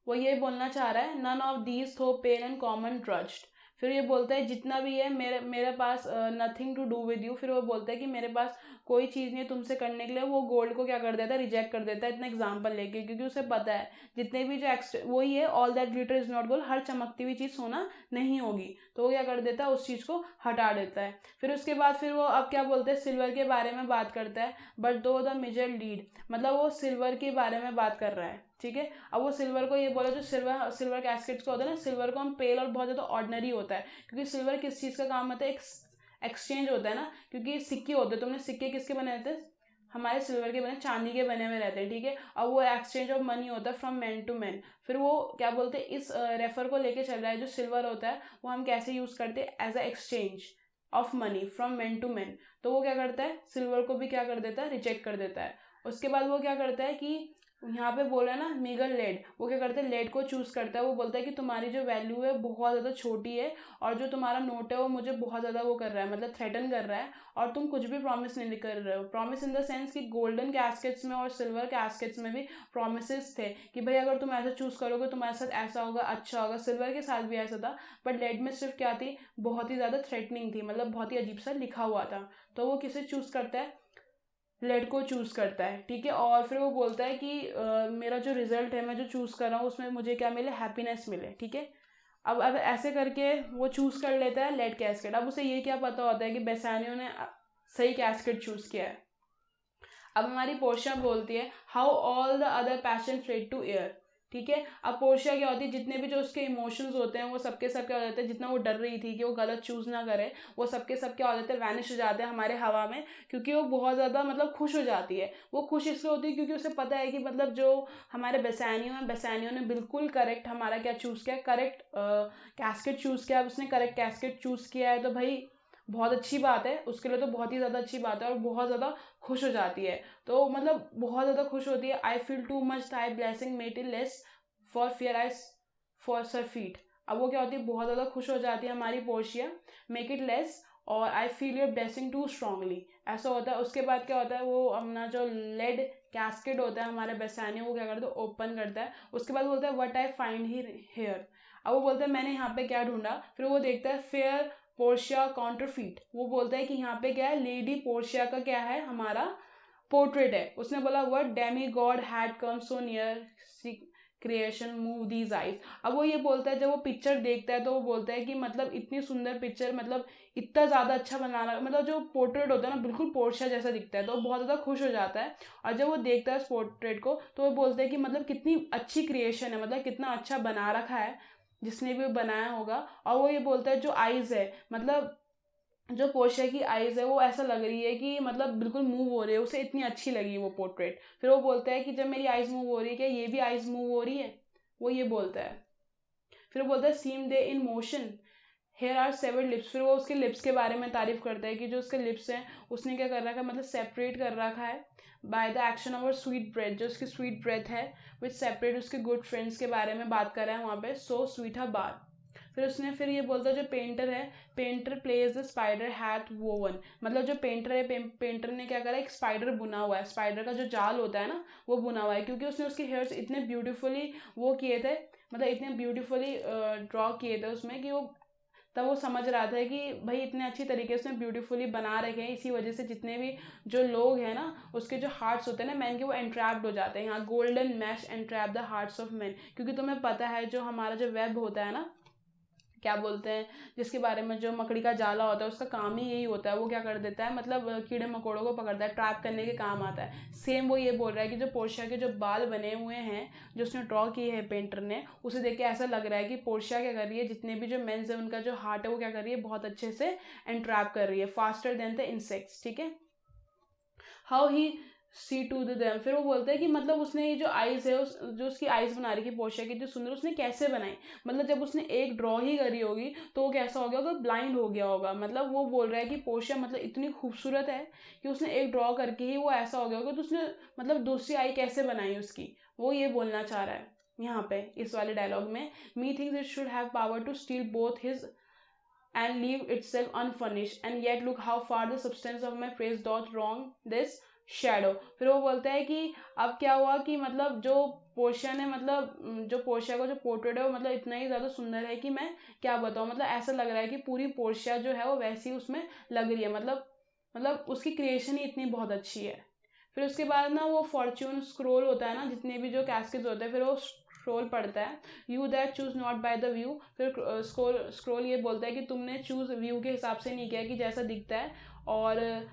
वो ये बोलना चाह रहा है none of these thou pain and common trust. फिर ये बोलता है जितना भी है मेरे मेरे पास nothing to do with you. फिर वो बोलता है कि मेरे पास कोई चीज़ नहीं है तुमसे करने के लिए। वो गोल्ड को क्या कर देता है, रिजेक्ट कर देता है इतना एग्जाम्पल लेके, क्योंकि उसे पता है जितने भी जो वही है all that glitter is not gold, हर चमकती हुई चीज़ सोना नहीं होगी, तो वो क्या कर देता है, उस चीज़ को हटा देता है। फिर उसके बाद फिर वो अब क्या बोलते हैं, सिल्वर के बारे में बात करता है, बट दो द मेजर लीड, मतलब वो सिल्वर के बारे में बात कर रहा है, ठीक है। अब वो सिल्वर को ये बोला, जो सिल्वर सिल्वर कैस्केट्स को होता है ना, सिल्वर को हम पेल और बहुत ज़्यादा ऑर्डिनरी होता है, क्योंकि सिल्वर किस चीज़ का काम होता है, एक एक्सचेंज होता है ना, क्योंकि सिक्के होते हैं, तुमने सिक्के किसके बने रहते हैं, हमारे सिल्वर के बने, चांदी के बने हुए रहते हैं, ठीक है। अब वो एक्सचेंज ऑफ मनी होता है फ्रॉम मैन टू मैन। फिर वो क्या बोलते हैं, इस रेफर को लेके चल रहा है, जो सिल्वर होता है वो हम कैसे यूज़ करते हैं, as a exchange of money from man to man. तो वो क्या करता है, सिल्वर को भी क्या कर देता है, रिजेक्ट कर देता है। उसके बाद वो क्या करता है कि यहाँ पे बोल रहा है ना मीगर लेड, वो क्या करता है, लेड को चूज करता है। वो बोलता है कि तुम्हारी जो वैल्यू है बहुत ज़्यादा छोटी है, और जो तुम्हारा नोट है वो मुझे बहुत ज़्यादा वो कर रहा है, मतलब थ्रेटन कर रहा है, और तुम कुछ भी प्रॉमिस नहीं कर रहे हो। प्रॉमिस इन द सेंस कि गोल्डन कैस्केट्स में और सिल्वर कैस्केट्स में भी प्रोमिस थे कि भाई अगर तुम ऐसा चूज करोगे तुम्हारे साथ ऐसा होगा, अच्छा होगा। सिल्वर के साथ भी ऐसा था, बट लेड में सिर्फ क्या थी, बहुत ही ज़्यादा थ्रेटनिंग थी, मतलब बहुत ही अजीब सा लिखा हुआ था। तो वो किसे चूज करता है, लेड को चूज़ करता है, ठीक है। और फिर वो बोलता है कि मेरा जो रिजल्ट है, मैं जो चूज़ कर रहा हूँ उसमें मुझे क्या मिले, हैप्पीनेस मिले, ठीक है। अब ऐसे करके वो चूज़ कर लेता है लेड कैस्केट। अब उसे ये क्या पता होता है कि बेसानियो ने सही कैस्केट चूज़ किया है। अब हमारी पोर्शिया बोलती है how all the other passion fled to air, ठीक है। अब पोर्शिया क्या होती है, जितने भी जो उसके इमोशंस होते हैं वो सबके सब क्या हो जाते हैं, जितना वो डर रही थी कि वो गलत चूज ना करे, वो सबके सब क्या हो जाते हैं, वैनिश हो जाते हैं हमारे हवा में, क्योंकि वो बहुत ज़्यादा मतलब खुश हो जाती है। वो खुश इसलिए होती है क्योंकि उसे पता है कि मतलब जो हमारे बेसानियो हैं, बेसानियो ने बिल्कुल करेक्ट हमारा क्या चूज़ किया, करेक्ट कैस्केट चूज़ किया। अब उसने करेक्ट कैस्केट चूज़ किया है तो भाई बहुत अच्छी बात है, उसके लिए तो बहुत ही ज़्यादा अच्छी बात है, और बहुत ज़्यादा खुश हो जाती है। तो मतलब बहुत ज़्यादा खुश होती है। I feel too much thy blessing met it less for fear I for surfeit. अब वो क्या होती है, बहुत ज़्यादा खुश हो जाती है हमारी पोर्शिया, मेक इट लेस, और I feel your blessing too strongly, ऐसा होता है। उसके बाद क्या होता है, वो अपना जो लेड कैस्केड होता है हमारे बेसानियो, वो क्या करता है ओपन करता है। उसके बाद बोलता है व्हाट आई फाइंड हियर। अब वो बोलता है मैंने यहाँ पे क्या ढूंढा, फिर वो देखता है फेयर पोर्शिया काउंटरफीट। वो बोलता है कि यहाँ पे क्या है, लेडी पोर्शिया का क्या है हमारा पोर्ट्रेट है। उसने बोला what Demi God had come so near creation move these eyes. अब वो ये बोलता है, जब वो पिक्चर देखता है तो वो बोलता है कि मतलब इतनी सुंदर पिक्चर, मतलब इतना ज़्यादा अच्छा बनाना, मतलब जो पोर्ट्रेट होता है ना बिल्कुल पोर्शिया जैसा दिखता है, तो वो बहुत ज़्यादा खुश हो जाता है। और जब वो देखता है उस पोर्ट्रेट को तो वो बोलता है कि मतलब कितनी अच्छी क्रिएशन है, मतलब कितना अच्छा बना रखा है जिसने भी बनाया होगा। और वो ये बोलता है जो आइज़ है, मतलब जो पोर्शिया की आइज है वो ऐसा लग रही है कि मतलब बिल्कुल मूव हो रही है, उसे इतनी अच्छी लगी वो पोर्ट्रेट। फिर वो बोलता है कि जब मेरी आइज मूव हो रही है क्या ये भी आइज मूव हो रही है, वो ये बोलता है। फिर वो बोलता है seem they in motion, here are severed lips. फिर वो उसके लिप्स के बारे में तारीफ करता है कि जो उसके लिप्स हैं उसने क्या कर रखा है, मतलब सेपरेट कर रखा है by the action of sweet breath. जो उसकी स्वीट ब्रेथ है विच सेपरेट उसके गुड फ्रेंड्स के बारे में बात कर रहा है वहाँ पे, सो स्वीट हर बार। फिर ये बोलता है जो पेंटर है, painter plays the spider hath woven. मतलब जो पेंटर है, पेंटर ने क्या करा, एक स्पाइडर बुना हुआ है, स्पाइडर का जो जाल होता है ना वो बुना हुआ है, क्योंकि उसने उसके हेयर्स इतने ब्यूटीफुली वो किए थे, मतलब इतने ब्यूटीफुली ड्रॉ किए थे उसमें कि वो तब वो समझ रहा था कि भाई इतने अच्छी तरीके से ब्यूटीफुली बना रखे हैं, इसी वजह से जितने भी जो लोग हैं ना उसके जो हार्ट्स होते हैं ना मैन के, वो एंट्रैप्ड हो जाते हैं। यहाँ golden mesh entrap the hearts of man, क्योंकि तुम्हें पता है जो हमारा जो वेब होता है ना, क्या बोलते हैं, जिसके बारे में जो मकड़ी का जाला होता है उसका काम ही यही होता है, वो क्या कर देता है, मतलब कीड़े मकोड़ों को पकड़ता है, ट्रैप करने के काम आता है। सेम वो ये बोल रहा है कि जो पोर्शिया के जो बाल बने हुए हैं जो उसने ड्रॉ किए हैं पेंटर ने, उसे देख के ऐसा लग रहा है कि पोर्शिया क्या कर रही है, जितने भी जो मेंस है उनका जो हार्ट है वो क्या कर रही है, बहुत अच्छे से एंट्रैप कर रही है, फास्टर देन द इंसेक्ट्स। ठीक है, how he see to the them. फिर वो बोलते हैं कि मतलब उसने ये जो आइज है जो उसकी आइज बना रही थी पोर्शिया की जो सुंदर, उसने कैसे बनाई, मतलब जब उसने एक ड्रॉ ही करी होगी तो वो कैसा हो गया होगा, ब्लाइंड हो गया होगा। मतलब वो बोल रहा है कि पोर्शिया मतलब इतनी खूबसूरत है कि उसने एक ड्रॉ करके ही वो ऐसा हो गया होगा, तो उसने मतलब दूसरी आई कैसे बनाई उसकी, वो ये बोलना चाह रहा है यहाँ पे इस वाले डायलॉग में। Methinks it should have power to steal both his and leave itself unfurnished and yet look how far the substance of my praise doth wrong this shadow। फिर वो बोलता है कि अब क्या हुआ कि मतलब जो पोर्शिया ने, मतलब जो पोर्शिया का जो पोर्ट्रेट है वो मतलब इतना ही ज़्यादा सुंदर है कि मैं क्या बताऊँ, मतलब ऐसा लग रहा है कि पूरी पोर्शिया जो है वो वैसी उसमें लग रही है, मतलब उसकी क्रिएशन ही इतनी बहुत अच्छी है। फिर उसके बाद ना वो फॉर्च्यून स्क्रोल होता है ना, जितने भी जो कैस्केट्स होते हैं, फिर वो स्क्रोल पढ़ता है, you that choose not by the view. फिर स्क्रोल ये बोलता है कि तुमने चूज व्यू के हिसाब से नहीं किया कि जैसा दिखता है, और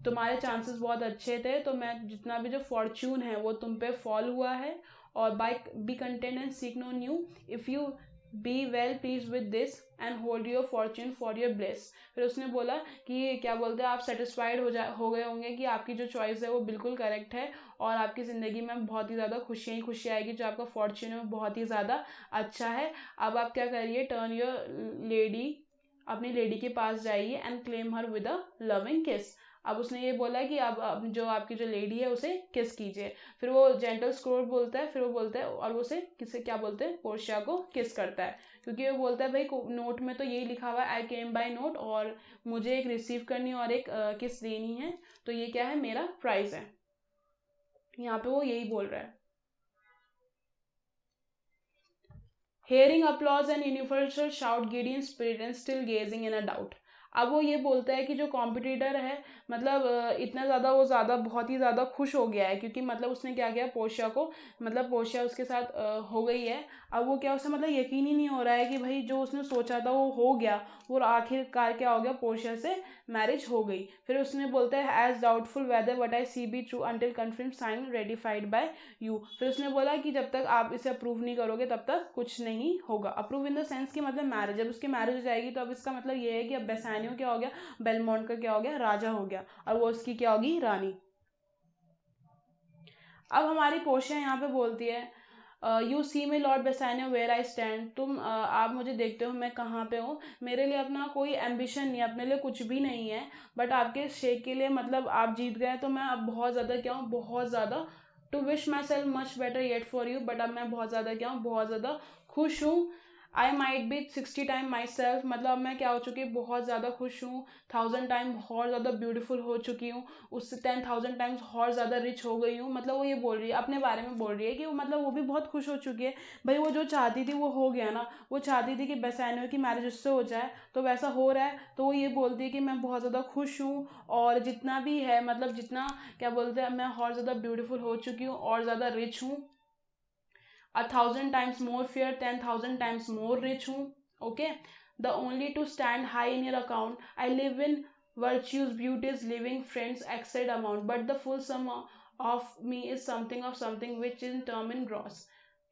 तुम्हारे चांसेस बहुत अच्छे थे, तो मैं जितना भी जो फॉर्च्यून है वो तुम पे फॉल हुआ है। और by be content and seek no new, if you be well please with this and hold your fortune for your bless. फिर उसने बोला कि क्या बोलते हैं, आप सेटिस्फाइड हो गए होंगे कि आपकी जो चॉइस है वो बिल्कुल करेक्ट है और आपकी ज़िंदगी में बहुत ही ज़्यादा खुशियाँ ही खुशियाँ आएगी, जो आपका फॉर्च्यून है वो बहुत ही ज़्यादा अच्छा है। अब आप क्या करिए, टर्न योर लेडी, अपनी लेडी के पास जाइए and claim her with a loving किस। अब उसने ये बोला कि अब जो आपकी जो लेडी है उसे किस कीजिए। फिर वो जेंटल स्क्रोल बोलता है, फिर वो बोलता है और वो उसे किसे क्या बोलते हैं, पोर्शिया को किस करता है, क्योंकि वो बोलता है भाई नोट में तो यही लिखा हुआ है आई केम बाय नोट, और मुझे एक रिसीव करनी और एक किस देनी है, तो ये क्या है, मेरा प्राइस है। यहाँ पे वो यही बोल रहा है। Hearing applause and universal shout, Gideon spirit and still gazing in a doubt। अब वो ये बोलता है कि जो कॉम्पिटिटर है, मतलब इतना ज़्यादा वो बहुत ही ज़्यादा खुश हो गया है, क्योंकि मतलब उसने क्या किया पोर्शिया को, मतलब पोर्शिया उसके साथ हो गई है। अब वो क्या, उसे मतलब यकीन ही नहीं हो रहा है कि भाई जो उसने सोचा था वो हो गया, वो आखिरकार क्या हो गया, पोर्शिया से मैरिज हो गई। फिर उसने बोलता है as doubtful whether what I see be true until confirm sign ratified by you. फिर उसने बोला कि जब तक आप इसे अप्रूव नहीं करोगे तब तक कुछ नहीं होगा। अप्रूव इन द सेंस कि मतलब मैरिज, जब उसकी मैरिज हो जाएगी तो अब इसका मतलब ये है कि अब बेसानियो क्या हो गया, बेलमोंट का क्या हो गया, राजा हो गया, और वो उसकी क्या होगी, रानी। अब हमारी पोर्शिया यहाँ पे बोलती है you see me lord Bassanio where I stand. आप मुझे देखते हो मैं कहाँ पे हूँ, मेरे लिए अपना कोई एम्बिशन नहीं है, अपने लिए कुछ भी नहीं है, बट आपके शेख के लिए मतलब आप जीत गए तो मैं अब बहुत ज़्यादा क्या हूँ, बहुत ज़्यादा to wish myself much better yet for you, but अब मैं बहुत ज़्यादा क्या हूँ, बहुत ज़्यादा खुश हूँ I might be 60 time my self, मतलब मैं क्या हो चुकी हूँ, बहुत ज़्यादा खुश हूँ, 1000 टाइम बहुत ज़्यादा ब्यूटीफुल हो चुकी हूँ, उससे 10,000 टाइम्स और ज़्यादा रिच हो गई हूँ। मतलब वो ये बोल रही है, अपने बारे में बोल रही है कि वो मतलब वो भी बहुत खुश हो चुकी है। भाई वो जो चाहती थी वो हो गया ना, वो चाहती थी कि बेसानियो की मैरिज उससे हो जाए, तो वैसा हो रहा है। तो वो ये बोलती है कि मैं बहुत ज़्यादा खुश हूँ, और जितना भी है मतलब जितना क्या बोलते हैं, मैं और ज़्यादा ब्यूटीफुल हो चुकी हूँ और ज़्यादा रिच हूँ। 1,000 times more fair, 10,000 times more rich हूँ. Okay, the only to stand high in your account. I live in virtues, beauties, living friends, excellent amount. But the full sum of me is something of something which is term in gross.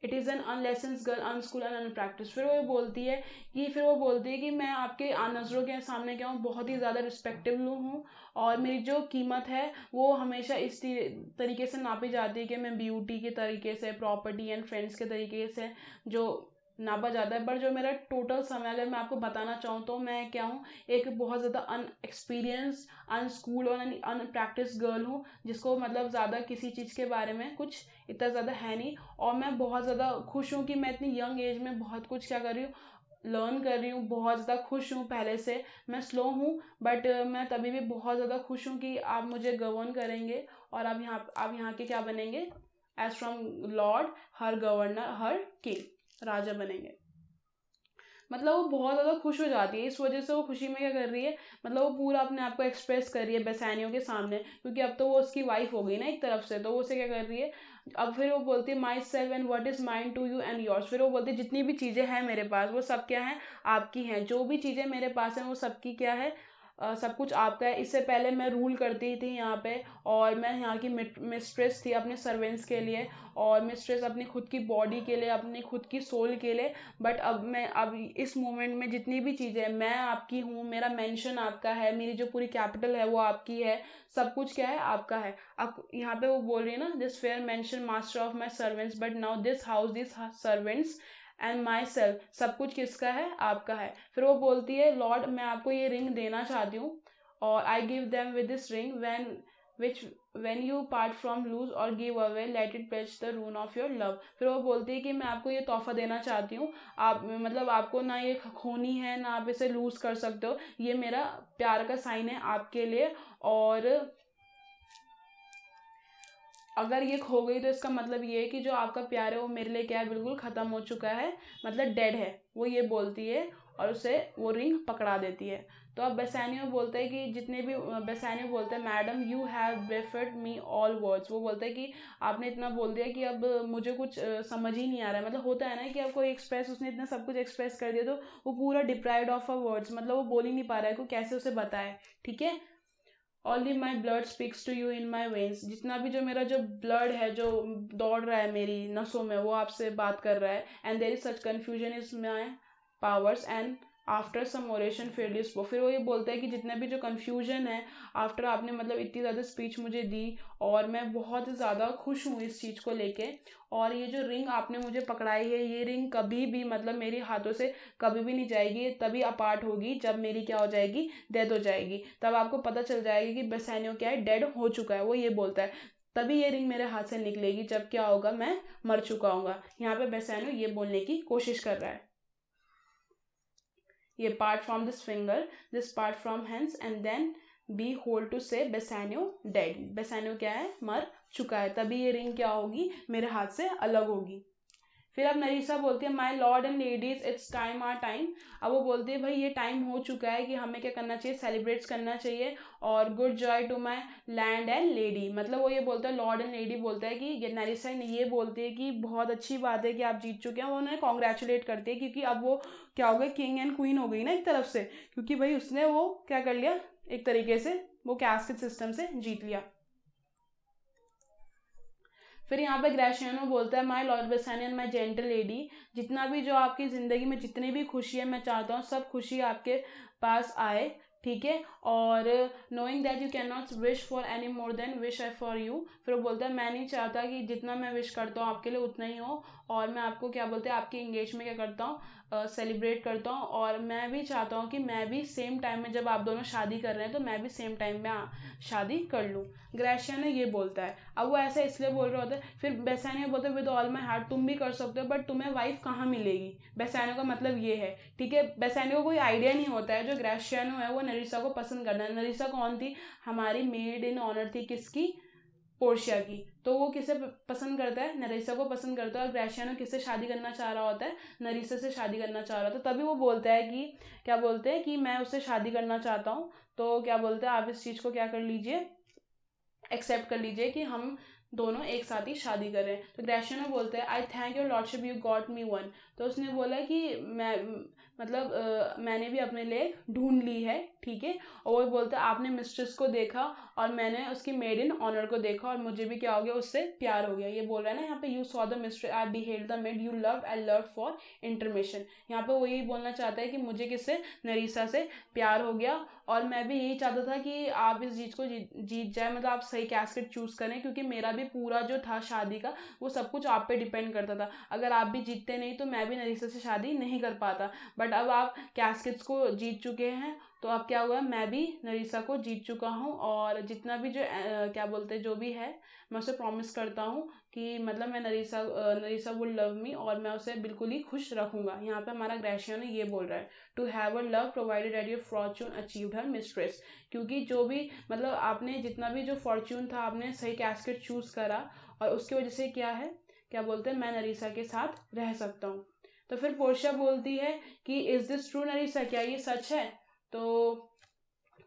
It is an unlessoned girl, unschooled and unpractised. फिर वो बोलती है कि मैं आपके नज़रों के सामने क्या हूँ, बहुत ही ज़्यादा रिस्पेक्टेबल हूँ, और मेरी जो कीमत है वो हमेशा इस तरीके से नापी जाती है कि मैं ब्यूटी के तरीके से, प्रॉपर्टी एंड फ्रेंड्स के तरीके से जो नापा जाता है। पर जो मेरा टोटल समय अगर मैं आपको बताना चाहूँ तो मैं क्या हूँ, एक बहुत ज़्यादा अनएक्सपीरियंस, अनस्कूल और अनप्रैक्टिस गर्ल हूँ, जिसको मतलब ज़्यादा किसी चीज़ के बारे में कुछ इतना ज़्यादा है नहीं। और मैं बहुत ज़्यादा खुश हूँ कि मैं इतनी यंग एज में बहुत कुछ क्या कर रही हूँ, लर्न कर रही हूँ, बहुत ज़्यादा खुश हूँ। पहले से मैं स्लो हूँ, बट मैं तभी भी बहुत ज़्यादा खुश हूँ कि आप मुझे गवर्न करेंगे, और आप यहाँ के क्या बनेंगे, as from lord, her governor, her king, राजा बनेंगे। मतलब वो बहुत ज़्यादा खुश हो जाती है, इस वजह से वो खुशी में क्या कर रही है, मतलब वो पूरा अपने आप को एक्सप्रेस कर रही है बेसानियो के सामने, क्योंकि अब तो वो उसकी वाइफ हो गई ना एक तरफ से, तो वो उसे क्या कर रही है, अब फिर वो बोलती है myself and what is mind to you and yours. फिर वो बोलती है जितनी भी चीज़ें हैं मेरे पास वो सब क्या है, आपकी हैं। जो भी चीज़ें मेरे पास हैं वो सबकी क्या है, सब कुछ आपका है। इससे पहले मैं रूल करती थी यहाँ पे, और मैं यहाँ की मिस्ट्रेस थी अपने सर्वेंट्स के लिए, और मिस्ट्रेस अपनी खुद की बॉडी के लिए, अपनी खुद की सोल के लिए। बट अब इस मोमेंट में जितनी भी चीज़ें, मैं आपकी हूँ, मेरा मेंशन आपका है, मेरी जो पूरी कैपिटल है वो आपकी है, सब कुछ क्या है, आपका है। अब यहाँ पे वो बोल रही है ना, this fair mention master of my servants, but now this house, this servants and my self, सब कुछ किसका है, आपका है। फिर वो बोलती है लॉर्ड मैं आपको ये रिंग देना चाहती हूँ, और I give them with this ring when you part from lose or give away, let it pledge the ruin of your love। फिर वो बोलती है कि मैं आपको ये तोहफा देना चाहती हूँ, आप मतलब आपको ना ये खोनी है, ना आप इसे लूज कर सकते हो, ये मेरा प्यार का साइन है आपके लिए, और अगर ये खो गई तो इसका मतलब ये है कि जो आपका प्यार है वो मेरे लिए क्या है, बिल्कुल ख़त्म हो चुका है, मतलब डेड है। वो ये बोलती है, और उसे वो रिंग पकड़ा देती है। तो अब बेसानियो बोलता है कि जितने भी, बेसानियो बोलते हैं madam you have bereft me all words. वो बोलता है कि आपने इतना बोल दिया कि अब मुझे कुछ समझ ही नहीं आ रहा है। मतलब होता है ना कि आपको एक्सप्रेस, उसने इतना सब कुछ एक्सप्रेस कर दिया तो वो पूरा डिप्राइव्ड ऑफ अ वर्ड्स, मतलब वो बोल ही नहीं पा रहा है कि कैसे उसे बताए। ठीक है, only my blood speaks to you in my veins, जितना भी जो मेरा जो ब्लड है जो दौड़ रहा है मेरी नसों में, वो आपसे बात कर रहा है। And there is such confusion is my powers and after some oration fairly spoke. फिर वो ये बोलता है कि जितना भी जो कन्फ्यूजन है, आफ्टर आपने मतलब इतनी ज़्यादा स्पीच मुझे दी, और मैं बहुत ज़्यादा खुश हूँ इस चीज़ को लेके, और ये जो रिंग आपने मुझे पकड़ाई है, ये रिंग कभी भी मतलब मेरे हाथों से कभी भी नहीं जाएगी, तभी अपार्ट होगी जब मेरी क्या हो जाएगी, डेथ हो जाएगी। तब आपको पता चल जाएगी कि बेसानियो क्या है, डेड हो चुका है। वो ये बोलता है तभी ये रिंग मेरे हाथ से निकलेगी, जब क्या होगा, मैं मर चुका हूँगा। यहाँ पे बेसानियो ये बोलने की कोशिश कर रहा है, ये part from this finger, this part from hands, and then be hold to say Bassanio dead. बेसानियो क्या है, मर चुका है, तभी ये रिंग क्या होगी, मेरे हाथ से अलग होगी। फिर अब नरीसा बोलती है my lord and ladies it's time our time. अब वो बोलती है भाई ये टाइम हो चुका है कि हमें क्या करना चाहिए, सेलिब्रेट करना चाहिए, और good joy to my land and lady. मतलब वो ये बोलता है, लॉर्ड एंड लेडी बोलता है कि नरीसा ये बोलती है कि बहुत अच्छी बात है कि आप जीत चुके हैं। वो उन्हें कॉन्ग्रेचुलेट करती है, क्योंकि अब वो क्या हो गए, किंग एंड क्वीन हो गई ना एक तरफ से, क्योंकि भाई उसने वो क्या कर लिया, एक तरीके से वो कैस्केट सिस्टम से जीत लिया। फिर यहाँ पे ग्रेशियानो बोलता है my lord Bassanio my gentle lady, जितना भी जो आपकी ज़िंदगी में जितनी भी खुशी है, मैं चाहता हूँ सब खुशी आपके पास आए। ठीक है, और knowing that you can not wish for any more than wish I for you. फिर वो बोलता है मैं नहीं चाहता कि जितना मैं विश करता हूँ आपके लिए उतना ही हो, और मैं आपको क्या बोलते हैं आपके एंगेज में क्या करता हूँ, सेलिब्रेट करता हूँ। और मैं भी चाहता हूँ कि मैं भी सेम टाइम में, जब आप दोनों शादी कर रहे हैं तो मैं भी सेम टाइम में शादी कर लूँ। ग्रेशियानो ये बोलता है। अब वो ऐसा इसलिए बोल रहा होता है, फिर बेसानियो बोलते हैं विद ऑल माई हार्ट, तुम भी कर सकते हो बट तुम्हें वाइफ कहाँ मिलेगी। बेसानियो का मतलब ये है, ठीक है। बेसानियो को कोई आइडिया नहीं होता है जो ग्रेशियानो है वो नरीसा को पसंद करना है। नरीसा कौन थी, हमारी मेड इन ऑनर थी, किसकी, पोर्शिया की। तो वो किसे पसंद करता है, नरीसा को पसंद करता है। और ग्रेशियानो किससे शादी करना चाह रहा होता है, नरीसा से शादी करना चाह रहा होता है। तभी वो बोलता है कि क्या बोलते हैं कि मैं उससे शादी करना चाहता हूँ। तो क्या बोलते हैं आप इस चीज़ को क्या कर लीजिए, एक्सेप्ट कर लीजिए कि हम दोनों एक साथ ही शादी करें। तो ग्रेशियानो बोलते हैं आई thank your lordship you got me one. तो उसने बोला कि मैं मतलब मैंने भी अपने लिए ढूंढ ली है, ठीक है। और वो बोलता है आपने मिस्ट्रेस को देखा और मैंने उसकी मेड इन ऑनर को देखा और मुझे भी क्या हो गया, उससे प्यार हो गया। ये बोल रहा है ना यहाँ पे, you saw the mistress I beheld the made you loved I loved for intermission. यहाँ पे वो यही बोलना चाहता है कि मुझे किससे, नरीसा से प्यार हो गया और मैं भी यही चाहता था कि आप इस चीज़ को जीत जाए, मतलब आप सही कैस्केट चूज़ करें, क्योंकि मेरा भी पूरा जो था शादी का वो सब कुछ आप पे डिपेंड करता था। अगर आप भी जीतते नहीं तो मैं भी नरीसा से शादी नहीं कर पाता। बट अब आप कैस्केट्स को जीत चुके हैं तो अब क्या हुआ, मैं भी नरीसा को जीत चुका हूँ। और जितना भी जो क्या बोलते हैं जो भी है, मैं उसे प्रॉमिस करता हूँ कि मतलब मैं नरीसा वुड लव मी और मैं उसे बिल्कुल ही खुश रखूंगा। यहाँ पे हमारा ग्रेशियानो ये बोल रहा है, to have a love provided at your fortune achieved her mistress. क्योंकि जो भी मतलब आपने जितना भी जो फॉर्च्यून था आपने सही कैस्केट चूज करा और उसकी वजह से क्या है, क्या बोलते हैं मैं नरीसा के साथ रह सकता हूँ। तो फिर पोर्शिया बोलती है कि इज दिस ट्रू नरीसा, क्या ये सच है। तो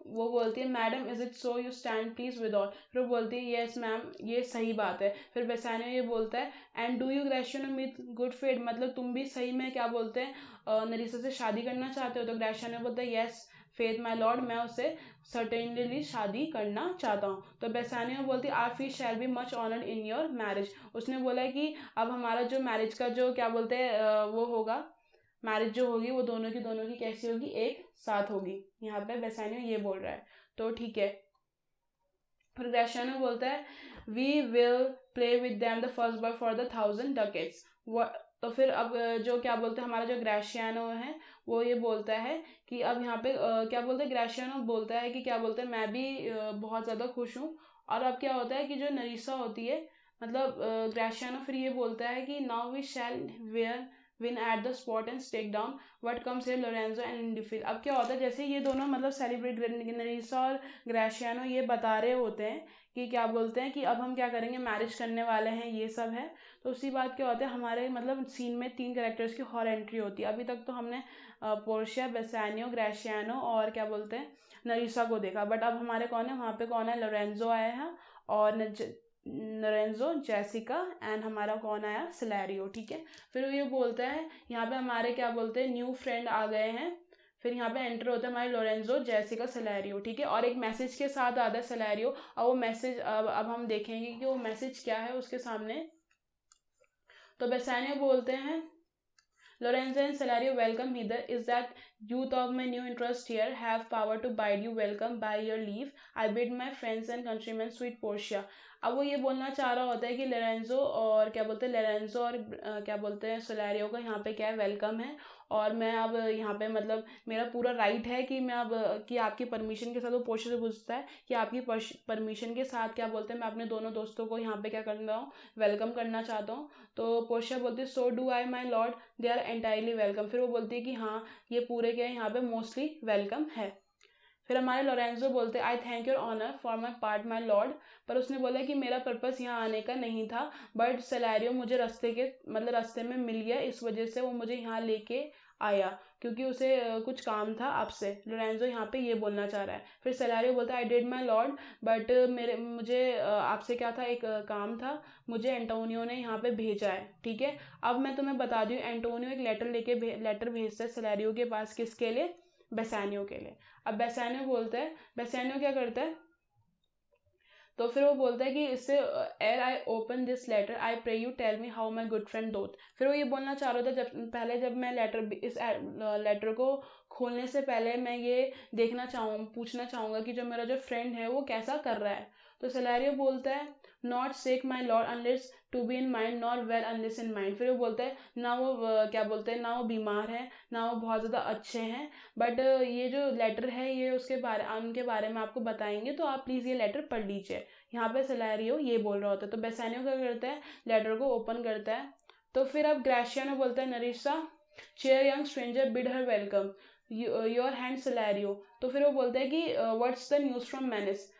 वो बोलती है madam is it so you stand please with all. फिर वो बोलती है यस मैम ये सही बात है। फिर बेसानियो ये बोलता है and do you Gratiano with good faith, मतलब तुम भी सही में क्या बोलते हैं नरीसा से शादी करना चाहते हो। तो ग्रेशियानो बोलता है यस फेथ माई लॉर्ड, मैं उससे सर्टेनली शादी करना चाहता हूँ। तो बेसानियो बोलती है our fee shall be much honoured in your marriage. उसने बोला कि अब हमारा जो मैरिज का जो क्या बोलते हैं वो होगा, मैरिज जो होगी वो दोनों की कैसी होगी, एक साथ होगी। यहाँ पे बेसानियो ये बोल रहा है। तो ठीक है। फिर ग्रेशियानो बोलता है we will play with them the first boy for the 1000 ducats. तो फिर अब जो क्या बोलते हैं हमारा जो ग्रेशियानो है वो ये बोलता है कि अब यहाँ पे क्या बोलते हैं, ग्रेशियानो बोलता है कि क्या बोलते हैं मैं भी बहुत ज़्यादा खुश हूँ। और अब क्या होता है कि जो नरीसा होती है, मतलब ग्रेशियानो फिर ये बोलता है कि now we shall wear win at the spot and stake down what comes here Lorenzo and infidel. अब क्या होता है जैसे ये दोनों मतलब सेलिब्रेट, नरीसा और ग्रेशियानो ये बता रहे होते हैं कि क्या बोलते हैं कि अब हम क्या करेंगे, मैरिज करने वाले हैं, ये सब है। तो उसी बात क्या होता है हमारे मतलब सीन में 3 कैरेक्टर्स की हॉर एंट्री होती है। अभी तक तो हमने पोर्शिया, बेसानियो, ग्रेशियानो और क्या बोलते हैं नरीसा को देखा। बट अब हमारे कौन है, वहाँ पे कौन है, लोरेंजो आया है और लोरेंजो, जेसिका एंड हमारा कौन आया, सिलेरियो, ठीक है। फिर वो ये बोलता है यहाँ पे हमारे क्या बोलते हैं न्यू फ्रेंड आ गए हैं। फिर यहाँ पे एंटर होता है हमारे लोरेंजो, जेसिका, सिलेरियो, ठीक है। और एक मैसेज के साथ आता है सिलेरियो। और वो मैसेज अब हम देखेंगे कि वो मैसेज क्या है उसके सामने। तो बेसानियो बोलते हैं Lorenzo and Celerio welcome hither. Is that youth of my new interest here have power to bid you welcome by your leave. I bid my friends and countrymen sweet Portia. अब वो ये बोलना चाह रहा होता है कि लोरेंजो और क्या बोलते हैं लोरेंजो और क्या बोलते हैं सोलेरियो का यहाँ पे क्या है, वेलकम है। और मैं अब यहाँ पे मतलब मेरा पूरा राइट है कि मैं अब कि आपकी परमिशन के साथ, वो पोर्शिया से पूछता है कि आपकी परमिशन के साथ क्या बोलते हैं मैं अपने दोनों दोस्तों को यहाँ पे क्या कर रहा हूँ, वेलकम करना चाहता हूँ। तो पोर्शिया बोलती है so do I my lord they are entirely welcome. फिर वो बोलती है कि हाँ ये पूरे क्या है यहाँ पे मोस्टली वेलकम है। फिर हमारे लोरेंजो बोलते I thank your honour for my part my lord. पर उसने बोला कि मेरा पर्पस यहाँ आने का नहीं था, बट सिलेरियो मुझे रास्ते में मिल गया, इस वजह से वो मुझे यहाँ लेके आया क्योंकि उसे कुछ काम था आपसे। लोरेंजो यहाँ पे ये बोलना चाह रहा है। फिर सिलेरियो बोलता है I did my lord but मुझे आपसे क्या था, एक काम था, मुझे एंटोनियो ने यहाँ पे भेजा है, ठीक है। अब मैं तुम्हें बता दूँ एंटोनियो एक लेटर भेजता है सिलेरियो के पास, किसके लिए, बेसानियो के लिए। अब बेसानियो बोलता है, बेसानियो क्या करता है, तो फिर वो बोलता है कि इससे ere I open this letter I pray you tell me how my good friend doth. फिर वो ये बोलना चाह रहा था जब मैं इस लेटर को खोलने से पहले मैं ये पूछना चाहूँगा कि जो मेरा जो फ्रेंड है वो कैसा कर रहा है। तो सिलेरियो बोलता है not sake my lord unless to be in mind nor well unless in mind. फिर वो बोलता है ना वो क्या बोलते हैं, ना वो बीमार है ना वो बहुत ज़्यादा अच्छे हैं, बट ये जो लेटर है ये उनके बारे में आपको बताएंगे, तो आप प्लीज़ ये लेटर पढ़ लीजिए। यहाँ पे सिलेरियो ये बोल रहा होता है। तो बेसानियो क्या करता है, लेटर को ओपन करता है। तो फिर अब ग्रेशियानो बोलता है Nerissa cheer young stranger bid her welcome your hand Salerio. तो फिर वो बोलता है कि what's the news from Venice.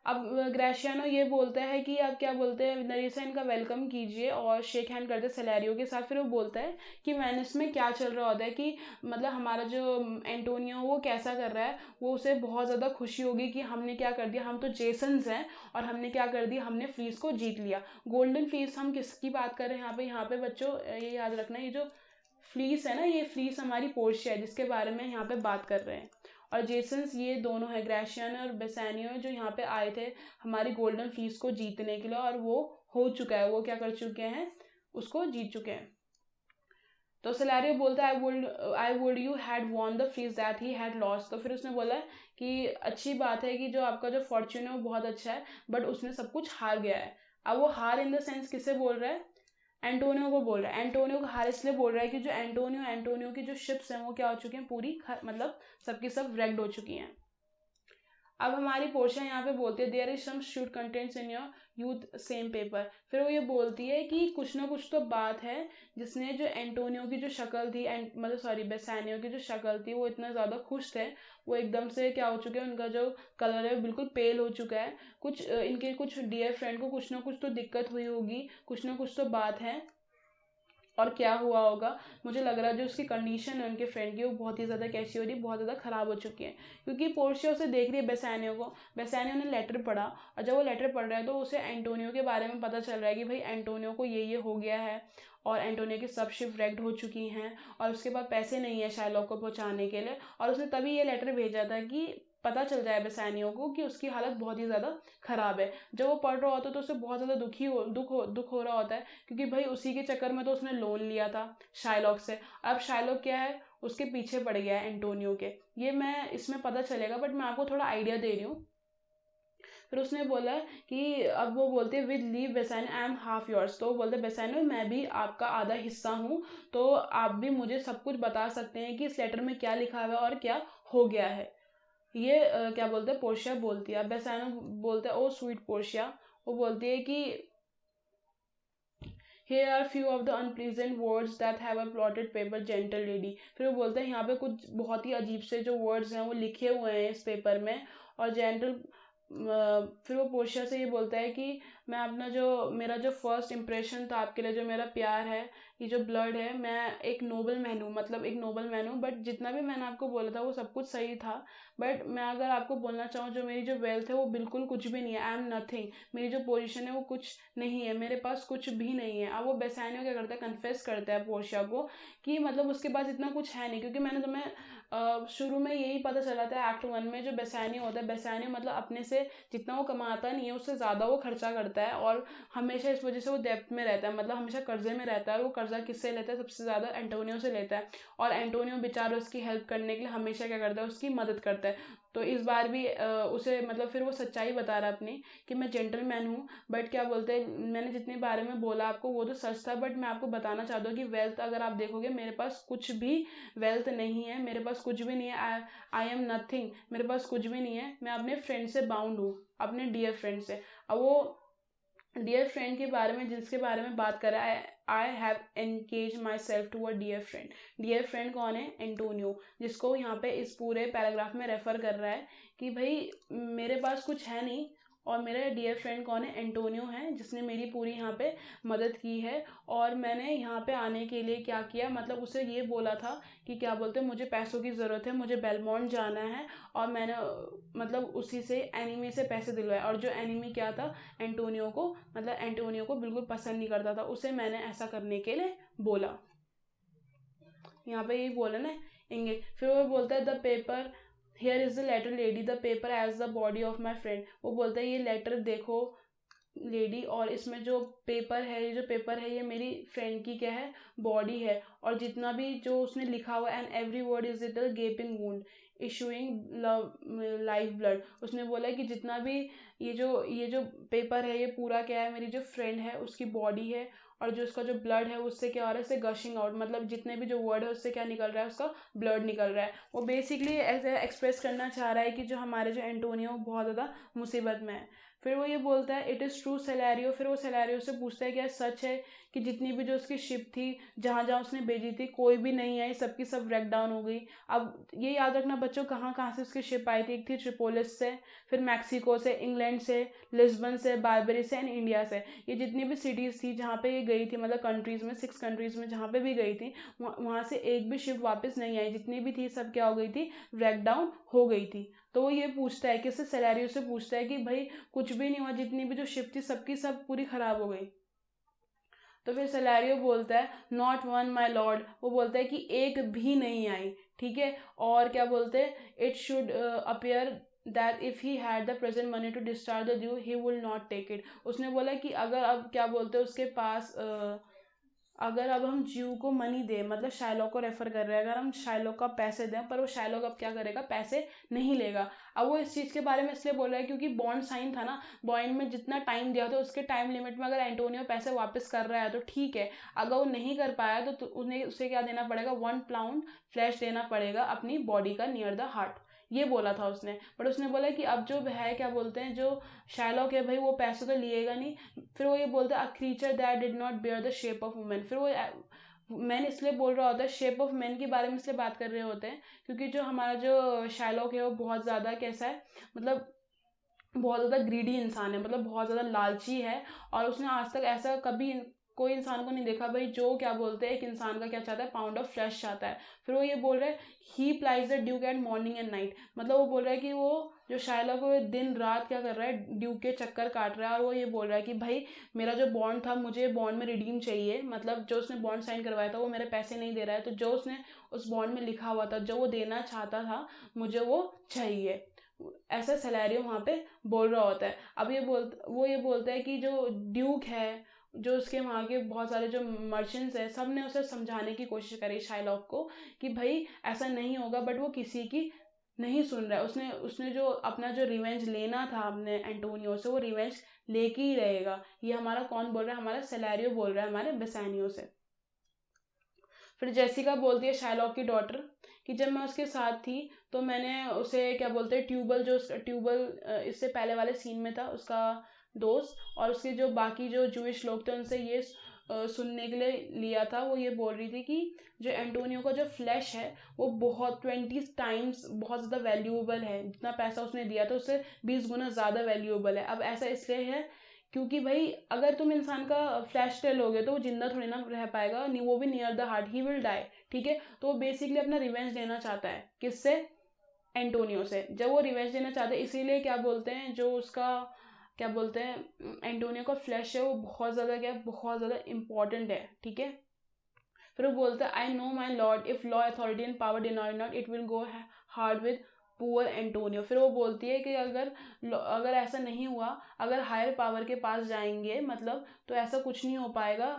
अब ग्रेशियानो ये बोलता है कि आप क्या बोलते हैं, नरीसा इनका वेलकम कीजिए और शेक हैंड करते सिलेरियो के साथ। फिर वो बोलता है कि वेनिस में क्या चल रहा होता है, कि मतलब हमारा जो एंटोनियो वो कैसा कर रहा है, वो उसे बहुत ज़्यादा खुशी होगी कि हमने क्या कर दिया, हम तो जेसन्स हैं और हमने क्या कर दिया, हमने फ्लीस को जीत लिया। गोल्डन फ्लीस हम किसकी बात कर रहे हैं यहाँ पे बच्चों, ये याद रखना, ये जो फ्लीस है ना, ये फ्लीस हमारी पोर्शिया है जिसके बारे में यहाँ पे बात कर रहे हैं। और जेसन्स ये दोनों है, ग्रेशियानो और बेसानियो, जो यहाँ पे आए थे हमारी गोल्डन फ्लीस को जीतने के लिए, और वो हो चुका है, वो क्या कर चुके हैं, उसको जीत चुके हैं। तो सिलेरियो बोलता है I would you had won the fleece that he had lost. तो फिर उसने बोला कि अच्छी बात है कि जो आपका जो फॉर्च्यून है वो बहुत अच्छा है, बट उसने सब कुछ हार गया है। अब वो हार इन द सेंस किसे बोल रहा है, एंटोनियो को बोल रहा है। एंटोनियो को हार इसलिए बोल रहा है कि जो एंटोनियो की जो शिप्स हैं वो क्या हो चुकी हैं, पूरी मतलब सबकी सब wrecked हो चुकी हैं। अब हमारी पोर्शन यहाँ पे बोलती है there is some shoot contents in your youth same paper. फिर वो ये बोलती है कि कुछ ना कुछ तो बात है जिसने जो एंटोनियो की जो शक्ल थी, बेसानियो की जो शक्ल थी, वो इतना ज़्यादा खुश थे, वो एकदम से क्या हो चुके हैं, उनका जो कलर है बिल्कुल पेल हो चुका है। कुछ इनके कुछ डियर फ्रेंड को कुछ ना कुछ तो दिक्कत हुई होगी, कुछ ना कुछ तो बात है, और क्या हुआ होगा, मुझे लग रहा है जो उसकी कंडीशन है उनके फ्रेंड की वो बहुत ही ज़्यादा कैसी हो रही है, बहुत ज़्यादा ख़राब हो चुकी है। क्योंकि पोर्शिया उसे देख रही है बेसानियो को, बेसानियो ने लेटर पढ़ा, और जब वो लेटर पढ़ रहा है तो उसे एंटोनियो के बारे में पता चल रहा है कि भाई एंटोनियो को ये हो गया है, और एंटोनियो की सब शिप wrecked हो चुकी हैं, और उसके बाद पैसे नहीं है शाइलॉक को पहुंचाने के लिए। और उसने तभी ये लेटर भेजा था कि पता चल जाए बेसानियो को कि उसकी हालत बहुत ही ज़्यादा ख़राब है। जब वो पढ़ रहा होता है तो उसे बहुत ज़्यादा दुख हो रहा होता है, क्योंकि भाई उसी के चक्कर में तो उसने लोन लिया था शाइलॉक से। अब शाइलॉक क्या है, उसके पीछे पड़ गया है एंटोनियो के। ये मैं इसमें पता चलेगा, बट मैं आपको थोड़ा आइडिया दे रही हूँ। फिर उसने बोला कि अब वो बोलते हैं with leave Bassanio I am half yours. तो वो बोलते बेसानियो मैं भी आपका आधा हिस्सा हूँ, तो आप भी मुझे सब कुछ बता सकते हैं कि इस लेटर में क्या लिखा हुआ है और क्या हो गया है। ये क्या बोलते हैं, पोर्शिया बोलती है। अब बेसानियो बोलता है ओ स्वीट पोर्शिया। वो बोलती है कि Here are few of the unpleasant words that have a plotted paper, gentle lady। फिर वो बोलते हैं यहाँ पे कुछ बहुत ही अजीब से जो वर्ड्स हैं वो लिखे हुए हैं इस पेपर में, और जेंटल। फिर वो पोर्शिया से ये बोलता है कि मैं अपना जो मेरा जो फर्स्ट इम्प्रेशन था आपके लिए, जो मेरा प्यार है, ये जो ब्लड है, मैं एक नोबल मैन हूँ, मतलब एक नोबल मैन हूँ, बट जितना भी मैंने आपको बोला था वो सब कुछ सही था, बट मैं अगर आपको बोलना चाहूँ जो मेरी जो वेल्थ है वो बिल्कुल कुछ भी नहीं है, आई एम नथिंग। मेरी जो पोजीशन है वो कुछ नहीं है, मेरे पास कुछ भी नहीं है। अब वो बेसानियो क्या करता है, कन्फेस करता है पोर्शिया को कि मतलब उसके पास इतना कुछ है नहीं, क्योंकि मैंने तुम्हें शुरू में यही पता चला था एक्ट 1 में, जो बेसानियो होता है, बेसानियो मतलब अपने से जितना वो कमाता नहीं है उससे ज़्यादा वो खर्चा करता है, और हमेशा इस वजह से वो डेब्ट में रहता है, मतलब हमेशा कर्जे में रहता है। और वो कर्जा किससे लेता है, सबसे ज़्यादा एंटोनियो से लेता है, और एंटोनियो बेचारा उसकी हेल्प करने के लिए हमेशा क्या करता है, उसकी मदद करता है। तो इस बार भी उसे मतलब फिर वो सच्चाई बता रहा है अपनी कि मैं जेंटलमैन हूँ, बट क्या बोलते हैं, मैंने जितने बारे में बोला आपको वो तो सच था, बट मैं आपको बताना चाहता हूँ कि वेल्थ अगर आप देखोगे मेरे पास कुछ भी वेल्थ नहीं है, मेरे पास कुछ भी नहीं है, आई एम नथिंग, मेरे पास कुछ भी नहीं है। मैं अपने फ्रेंड से बाउंड हूँ, अपने डियर फ्रेंड से। अब वो डियर फ्रेंड के बारे में जिसके बारे में बात कर रहा है, I have engage myself to a dear friend. Dear friend कौन है, एंटोनियो, जिसको यहाँ पे इस पूरे पैराग्राफ में रेफर कर रहा है कि भाई मेरे पास कुछ है नहीं, और मेरा डियर फ्रेंड कौन है, एंटोनियो है, जिसने मेरी पूरी यहाँ पे मदद की है। और मैंने यहाँ पे आने के लिए क्या किया, मतलब उसे ये बोला था कि क्या बोलते हैं, मुझे पैसों की ज़रूरत है, मुझे बेलमोंट जाना है, और मैंने मतलब उसी से एनिमी से पैसे दिलवाए। और जो एनिमी क्या था, एंटोनियो को, मतलब एंटोनियो को बिल्कुल पसंद नहीं करता था, उसे मैंने ऐसा करने के लिए बोला। यहाँ पे यही बोला ना, इंग्लिश। फिर वो बोलता है the paper here is the letter lady, the paper as the body of my friend. वो बोलता है ये लेटर देखो, लेडी, और इसमें जो पेपर है, ये जो पेपर है ये मेरी फ्रेंड की क्या है, बॉडी है, और जितना भी जो उसने लिखा हुआ, and every word is it a गेपिंग wound issuing life blood. उसने बोला कि जितना भी ये जो पेपर है, ये पूरा क्या है, मेरी जो फ्रेंड है उसकी बॉडी है, और जो उसका जो ब्लड है उससे क्या हो रहा है, इससे गशिंग आउट, मतलब जितने भी जो वर्ड है उससे क्या निकल रहा है, उसका ब्लड निकल रहा है। वो बेसिकली ऐसे एक्सप्रेस करना चाह रहा है कि जो हमारे जो एंटोनियो बहुत ज़्यादा मुसीबत में है। फिर वो ये बोलता है इट इज़ ट्रू सेलेरियो। फिर वो सेलेरियो से पूछता है क्या सच है कि जितनी भी जो उसकी शिप थी, जहाँ जहाँ उसने भेजी थी, कोई भी नहीं आई, सबकी सब ब्रेक डाउन हो गई। अब ये याद रखना बच्चों, कहाँ कहाँ से उसकी शिप आई थी। एक थी ट्रिपोलिस से, फिर मैक्सिको से, इंग्लैंड से, लिस्बन से, बारबरी से, एंड इंडिया से। ये जितनी भी सिटीज़ थी जहाँ पे ये गई थी, मतलब कंट्रीज़ में, 6 कंट्रीज़ में जहाँ पे भी गई थी, वहाँ से एक भी शिप वापस नहीं आई। जितनी भी थी सब क्या हो गई थी, ब्रेक डाउन हो गई थी। तो वो ये पूछता है, किससे, सेलेरियो से पूछता है कि भाई कुछ भी नहीं हुआ, जितनी भी जो शिप थी सबकी सब पूरी खराब हो गई। तो फिर सेलेरियो बोलता है नॉट वन माई लॉर्ड। वो बोलता है कि एक भी नहीं आई, ठीक है। और क्या बोलते हैं, it should appear that if he had the present money to discharge the due he will not take it. उसने बोला कि अगर अब क्या बोलते हैं उसके पास अगर अब हम ज्यू को मनी दें, मतलब शाइलॉक को रेफर कर रहे हैं, अगर हम शाइलॉक का पैसे दें, पर वो शाइलॉक अब क्या करेगा, पैसे नहीं लेगा। अब वो इस चीज़ के बारे में इसलिए बोल रहा है क्योंकि बॉन्ड साइन था ना, बॉन्ड में जितना टाइम दिया था उसके टाइम लिमिट में अगर एंटोनियो पैसे वापस कर रहा है तो ठीक है। अगर वो नहीं कर पाया तो उन्हें उसे क्या देना पड़ेगा, 1 पाउंड फ्लैश देना पड़ेगा अपनी बॉडी का नियर द हार्ट। ये बोला था उसने। बट उसने बोला कि अब जो है क्या बोलते हैं, जो शाइलॉक है भाई, वो पैसे तो लिएगा नहीं। फिर वो ये बोलता है a creature that did not bear the shape of women. फिर वो मैन इसलिए बोल रहा होता है, शेप ऑफ मैन के बारे में इसलिए बात कर रहे होते हैं क्योंकि जो हमारा जो शाइलॉक है वो बहुत ज़्यादा कैसा है, मतलब बहुत ज़्यादा ग्रीडी इंसान है, मतलब बहुत ज़्यादा लालची है। और उसने आज तक ऐसा कभी कोई इंसान को नहीं देखा भाई जो क्या बोलते हैं, एक इंसान का क्या चाहता है, पाउंड ऑफ फ्लैश चाहता है। फिर वो ये बोल रहा है he plies the duke at morning and night. मतलब वो बोल रहा है कि वो जो शायलॉक है दिन रात क्या कर रहा है, ड्यूक के चक्कर काट रहा है। और वो ये बोल रहा है कि भाई मेरा जो बॉन्ड था, मुझे बॉन्ड में रिडीम चाहिए, मतलब जो उसने बॉन्ड साइन करवाया था वो मेरे पैसे नहीं दे रहा है, तो जो उसने उस बॉन्ड में लिखा हुआ था, जो वो देना चाहता था, मुझे वो चाहिए। ऐसा सेलेरियो वहाँ पे बोल रहा होता है। अब वो ये बोलता है कि जो ड्यूक है, जो उसके वहाँ के बहुत सारे जो मर्चेंट्स हैं, सब ने उसे समझाने की कोशिश करी शाइलॉक को कि भाई ऐसा नहीं होगा, बट वो किसी की नहीं सुन रहा है। उसने उसने जो अपना जो रिवेंज लेना था अपने एंटोनियो से, वो रिवेंज लेके ही रहेगा। ये हमारा कौन बोल रहा है, हमारा सेलेरियो बोल रहा है हमारे बेसानियो से। फिर जेसिका बोलती है शाइलॉक की डॉटर कि जब मैं उसके साथ थी तो मैंने उसे क्या बोलते हैं, ट्यूबल, जो ट्यूबल इससे पहले वाले सीन में था, उसका दोस्त, और उसके जो बाकी जो जूइश लोग थे उनसे ये सुनने के लिए लिया था। वो ये बोल रही थी कि जो एंटोनियो का जो फ्लैश है वो बहुत 20 टाइम्स बहुत ज़्यादा वैल्यूएबल है। जितना पैसा उसने दिया था उससे 20 गुना ज़्यादा वैल्यूएबल है। अब ऐसा इसलिए है क्योंकि भाई अगर तुम इंसान का फ्लैश ले लोगे तो वो जिंदा थोड़ी ना रह पाएगा, नहीं, वो भी near the heart, he will die, ठीक है। तो वो बेसिकली अपना रिवेंज लेना चाहता है, किससे, एंटोनियो से। जब वो रिवेंज लेना चाहता है इसीलिए क्या बोलते हैं, जो उसका क्या बोलते हैं एंटोनियो का फ्लैश है वो बहुत ज़्यादा क्या है, बहुत ज़्यादा इंपॉर्टेंट है, ठीक है। फिर वो बोलता है I know my lord if law authority and power deny not it will go hard with poor Antonio. फिर वो बोलती है कि अगर ऐसा नहीं हुआ, अगर हायर पावर के पास जाएंगे मतलब, तो ऐसा कुछ नहीं हो पाएगा।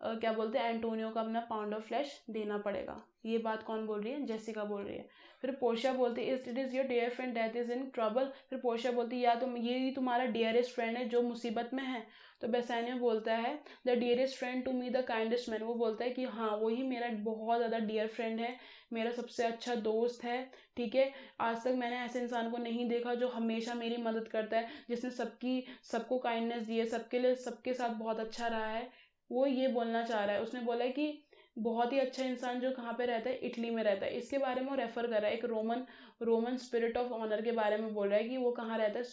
क्या बोलते हैं, एंटोनियो का अपना पाउंड ऑफ फ्लैश देना पड़ेगा। ये बात कौन बोल रही है, जेसिका बोल रही है। फिर पोर्शिया बोलती है it is your dear friend that is in trouble. फिर पोर्शिया बोलती है या तुम ये ही तुम्हारा डियरेस्ट फ्रेंड है जो मुसीबत में है। तो बेसानियो बोलता है the dearest friend to me the kindest man. वो बोलता है कि हाँ वही मेरा बहुत ज़्यादा डियर फ्रेंड है, मेरा सबसे अच्छा दोस्त है, ठीक है। आज तक मैंने ऐसे इंसान को नहीं देखा जो हमेशा मेरी मदद करता है, जिसने सबको काइंडनेस दी है, सबके लिए सबके साथ बहुत अच्छा रहा है। वो ये बोलना चाह रहा है। उसने बोला है कि बहुत ही अच्छा इंसान जो कहाँ पे रहता है, इटली में रहता है। इसके बारे में वो रेफर कर रहा है, एक रोमन स्पिरिट ऑफ ऑनर के बारे में बोल रहा है कि वो कहाँ रहता है,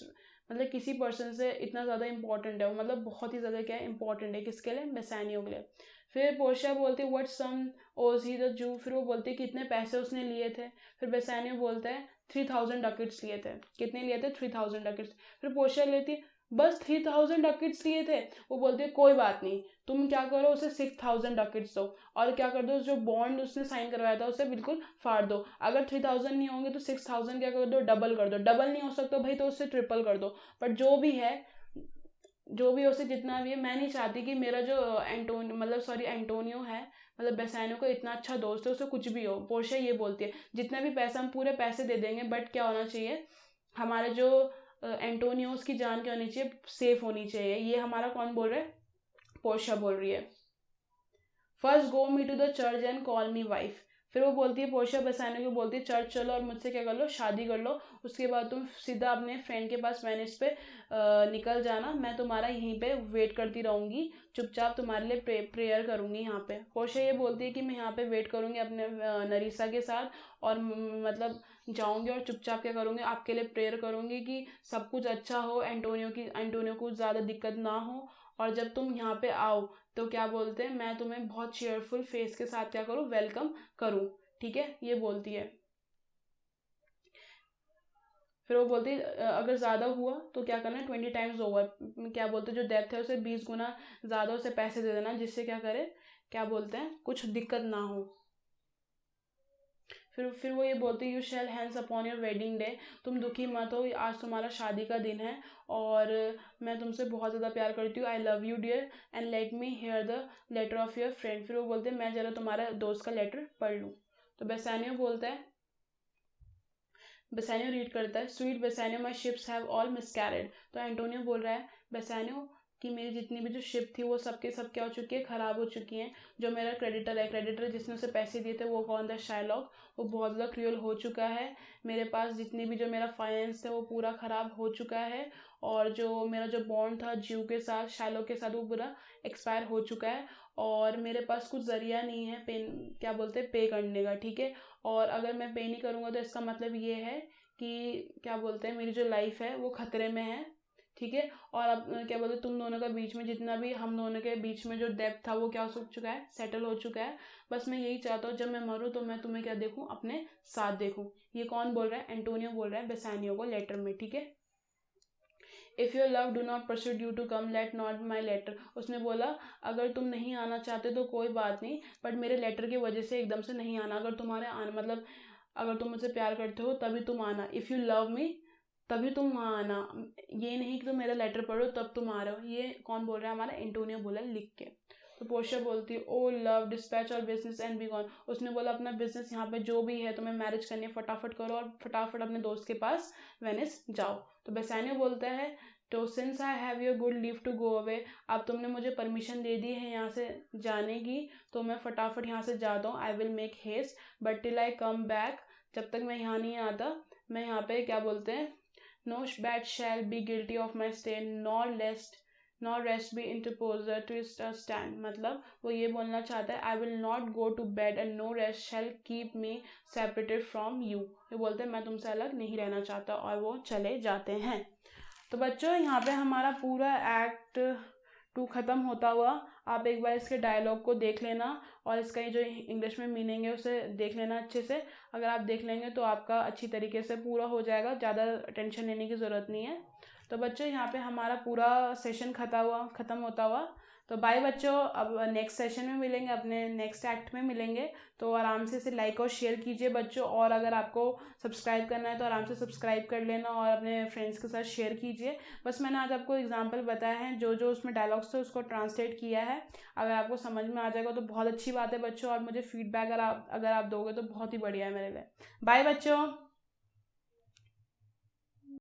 मतलब किसी पर्सन से इतना ज़्यादा इंपॉर्टेंट है वो, मतलब बहुत ही ज़्यादा क्या है, इंपॉर्टेंट है, किसके लिए, बेसानियो के लिए। फिर पोर्शिया बोलती है व्हाट सम ओज ही द जू। फिर वो बोलती है कितने पैसे उसने लिए थे। फिर बेसानियो बोलता है 3000 डकेट्स लिए थे। कितने लिए थे, 3000 डकेट्स। फिर पोर्शिया लेती है बस 3000 डकेट्स लिए थे। वो बोलती है कोई बात नहीं, तुम क्या करो उसे 6000 डकेट्स दो, और क्या कर दो, जो बॉन्ड उसने साइन करवाया था उसे बिल्कुल फाड़ दो। अगर 3000 नहीं होंगे तो 6000 क्या कर दो, डबल कर दो। डबल नहीं हो सकता भाई तो उससे ट्रिपल कर दो। बट जो भी है जो भी उसे जितना भी है, मैं नहीं चाहती कि मेरा जो एंटोनियो है, मतलब बेसानियो को इतना अच्छा दोस्त है, उसे कुछ भी हो। पोर्शिया ये बोलती है जितना भी पैसा, हम पूरे पैसे दे देंगे, बट क्या होना चाहिए, हमारे जो एंटोनियो उसकी जान क्या होनी चाहिए, सेफ होनी चाहिए। ये हमारा कौन बोल रहा है, पोर्शिया बोल रही है। First go me to the church and call me wife. फिर वो बोलती है, पोर्शिया बेसानियो को बोलती है, चर्च चलो और मुझसे क्या कर लो, शादी कर लो। उसके बाद तुम सीधा अपने फ्रेंड के पास वेनिस पे निकल जाना, मैं तुम्हारा यहीं पे वेट करती रहूंगी, चुपचाप तुम्हारे लिए प्रेयर करूंगी यहाँ पे। पोर्शिया ये बोलती है कि मैं यहाँ पे वेट करूंगी अपने नरीसा के साथ, और मतलब जाऊंगी और चुपचाप क्या करूंगी, आपके लिए प्रेयर करूंगी कि सब कुछ अच्छा हो, एंटोनियो को ज़्यादा दिक्कत ना हो। और जब तुम यहाँ पे आओ तो क्या बोलते हैं, मैं तुम्हें बहुत चेयरफुल फेस के साथ क्या करूँ, वेलकम करूँ, ठीक है, ये बोलती है। फिर वो बोलती है अगर ज़्यादा हुआ तो क्या करना है, 20 टाइम्स ओवर, क्या बोलते हैं, जो डेप्थ है उसे 20 गुना ज़्यादा उसे पैसे दे देना, जिससे क्या करे, क्या बोलते हैं, कुछ दिक्कत ना हो। फिर वो ये बोलती है, you shall hands upon your wedding day, तुम दुखी मत हो, आज तुम्हारा शादी का दिन है, और मैं तुमसे बहुत ज़्यादा प्यार करती हूँ, I love you dear, and let me hear the letter of your friend. फिर वो बोलते हैं, मैं ज़रा तुम्हारा दोस्त का लेटर पढ़ लूँ। तो बेसानियो बोलता है, बेसानियो रीड करता है, sweet Bassanio my ships have all miscarried. तो एंटोनियो बोल रहा है बेसानियो कि मेरी जितनी भी जो शिप थी वो सबके सब क्या हो चुकी है, ख़राब हो चुकी हैं। जो मेरा क्रेडिटर जिसने उसे पैसे दिए थे, वो कौन था, शाइलॉक, वो बहुत ज़्यादा क्रूअल हो चुका है। मेरे पास जितनी भी जो मेरा फाइनेंस था वो पूरा ख़राब हो चुका है, और जो मेरा जो बॉन्ड था ज्यू के साथ, शाइलॉक के साथ, वो पूरा एक्सपायर हो चुका है, और मेरे पास कुछ ज़रिया नहीं है पे, क्या बोलते हैं, पे करने का, ठीक है। और अगर मैं पे नहीं करूँगा तो इसका मतलब ये है कि क्या बोलते हैं, मेरी जो लाइफ है वो खतरे में है, ठीक है। और अब क्या बोलते हैं, तुम दोनों का बीच में जितना भी, हम दोनों के बीच में जो डेप्थ था वो क्या हो चुका है, सेटल हो चुका है। बस मैं यही चाहता हूँ जब मैं मरूँ तो मैं तुम्हें क्या देखूँ, अपने साथ देखूँ। ये कौन बोल रहा है, एंटोनियो बोल रहा है बेसानियो को लेटर में, ठीक है। If your love do not persuade you to come, let not my letter. उसने बोला अगर तुम नहीं आना चाहते तो कोई बात नहीं, बट मेरे लेटर की वजह से एकदम से नहीं आना। अगर तुम्हारे आना मतलब अगर तुम मुझसे प्यार करते हो तभी तुम आना, इफ़ यू लव मी तभी तुम वहाँ आना, ये नहीं कि तुम मेरा लेटर पढ़ो तब तुम आ रहे हो। ये कौन बोल रहा है, हमारा एंटोनियो बोला लिख के। तो पोर्शिया बोलती है, ओ लव डिस्पैच और बिजनेस एंड बी गॉन। उसने बोला अपना बिजनेस यहाँ पे जो भी है तुम्हें मैरिज करनी है फटाफट करो और फटाफट अपने दोस्त के पास वेनिस जाओ। तो बेसानियो बोलता है, तो since I have your good leave to go away, अब तुमने मुझे परमिशन दे दी है यहाँ से जाने की, तो मैं फटाफट यहाँ से जाता हूँ, I will make haste, but till I come back, जब तक मैं यहाँ नहीं आता, मैं यहाँ पे क्या बोलते हैं, no bed shall be guilty of my stay, nor rest be interposer to stand. मतलब वो ये बोलना चाहता है, I will not go to bed and no rest shall keep me separated from you. ये बोलते हैं मैं तुमसे अलग नहीं रहना चाहता, और वो चले जाते हैं। तो बच्चों यहाँ पे हमारा पूरा एक्ट 2 ख़त्म होता हुआ। आप एक बार इसके डायलॉग को देख लेना, और इसका ये जो इंग्लिश में मीनिंग है उसे देख लेना अच्छे से। अगर आप देख लेंगे तो आपका अच्छी तरीके से पूरा हो जाएगा, ज़्यादा टेंशन लेने की ज़रूरत नहीं है। तो बच्चों यहाँ पे हमारा पूरा सेशन ख़त्म होता हुआ। तो बाय बच्चों, अब नेक्स्ट सेशन में मिलेंगे, अपने नेक्स्ट एक्ट में मिलेंगे। तो आराम से इसे लाइक और शेयर कीजिए बच्चों, और अगर आपको सब्सक्राइब करना है तो आराम से सब्सक्राइब कर लेना और अपने फ्रेंड्स के साथ शेयर कीजिए। बस मैंने आज आपको एग्जांपल बताया है, जो जो उसमें डायलॉग्स थे उसको ट्रांसलेट किया है। अगर आपको समझ में आ जाएगा तो बहुत अच्छी बात है बच्चों, और मुझे फीडबैक अगर आप दोगे तो बहुत ही बढ़िया है मेरे लिए। बाय बच्चों।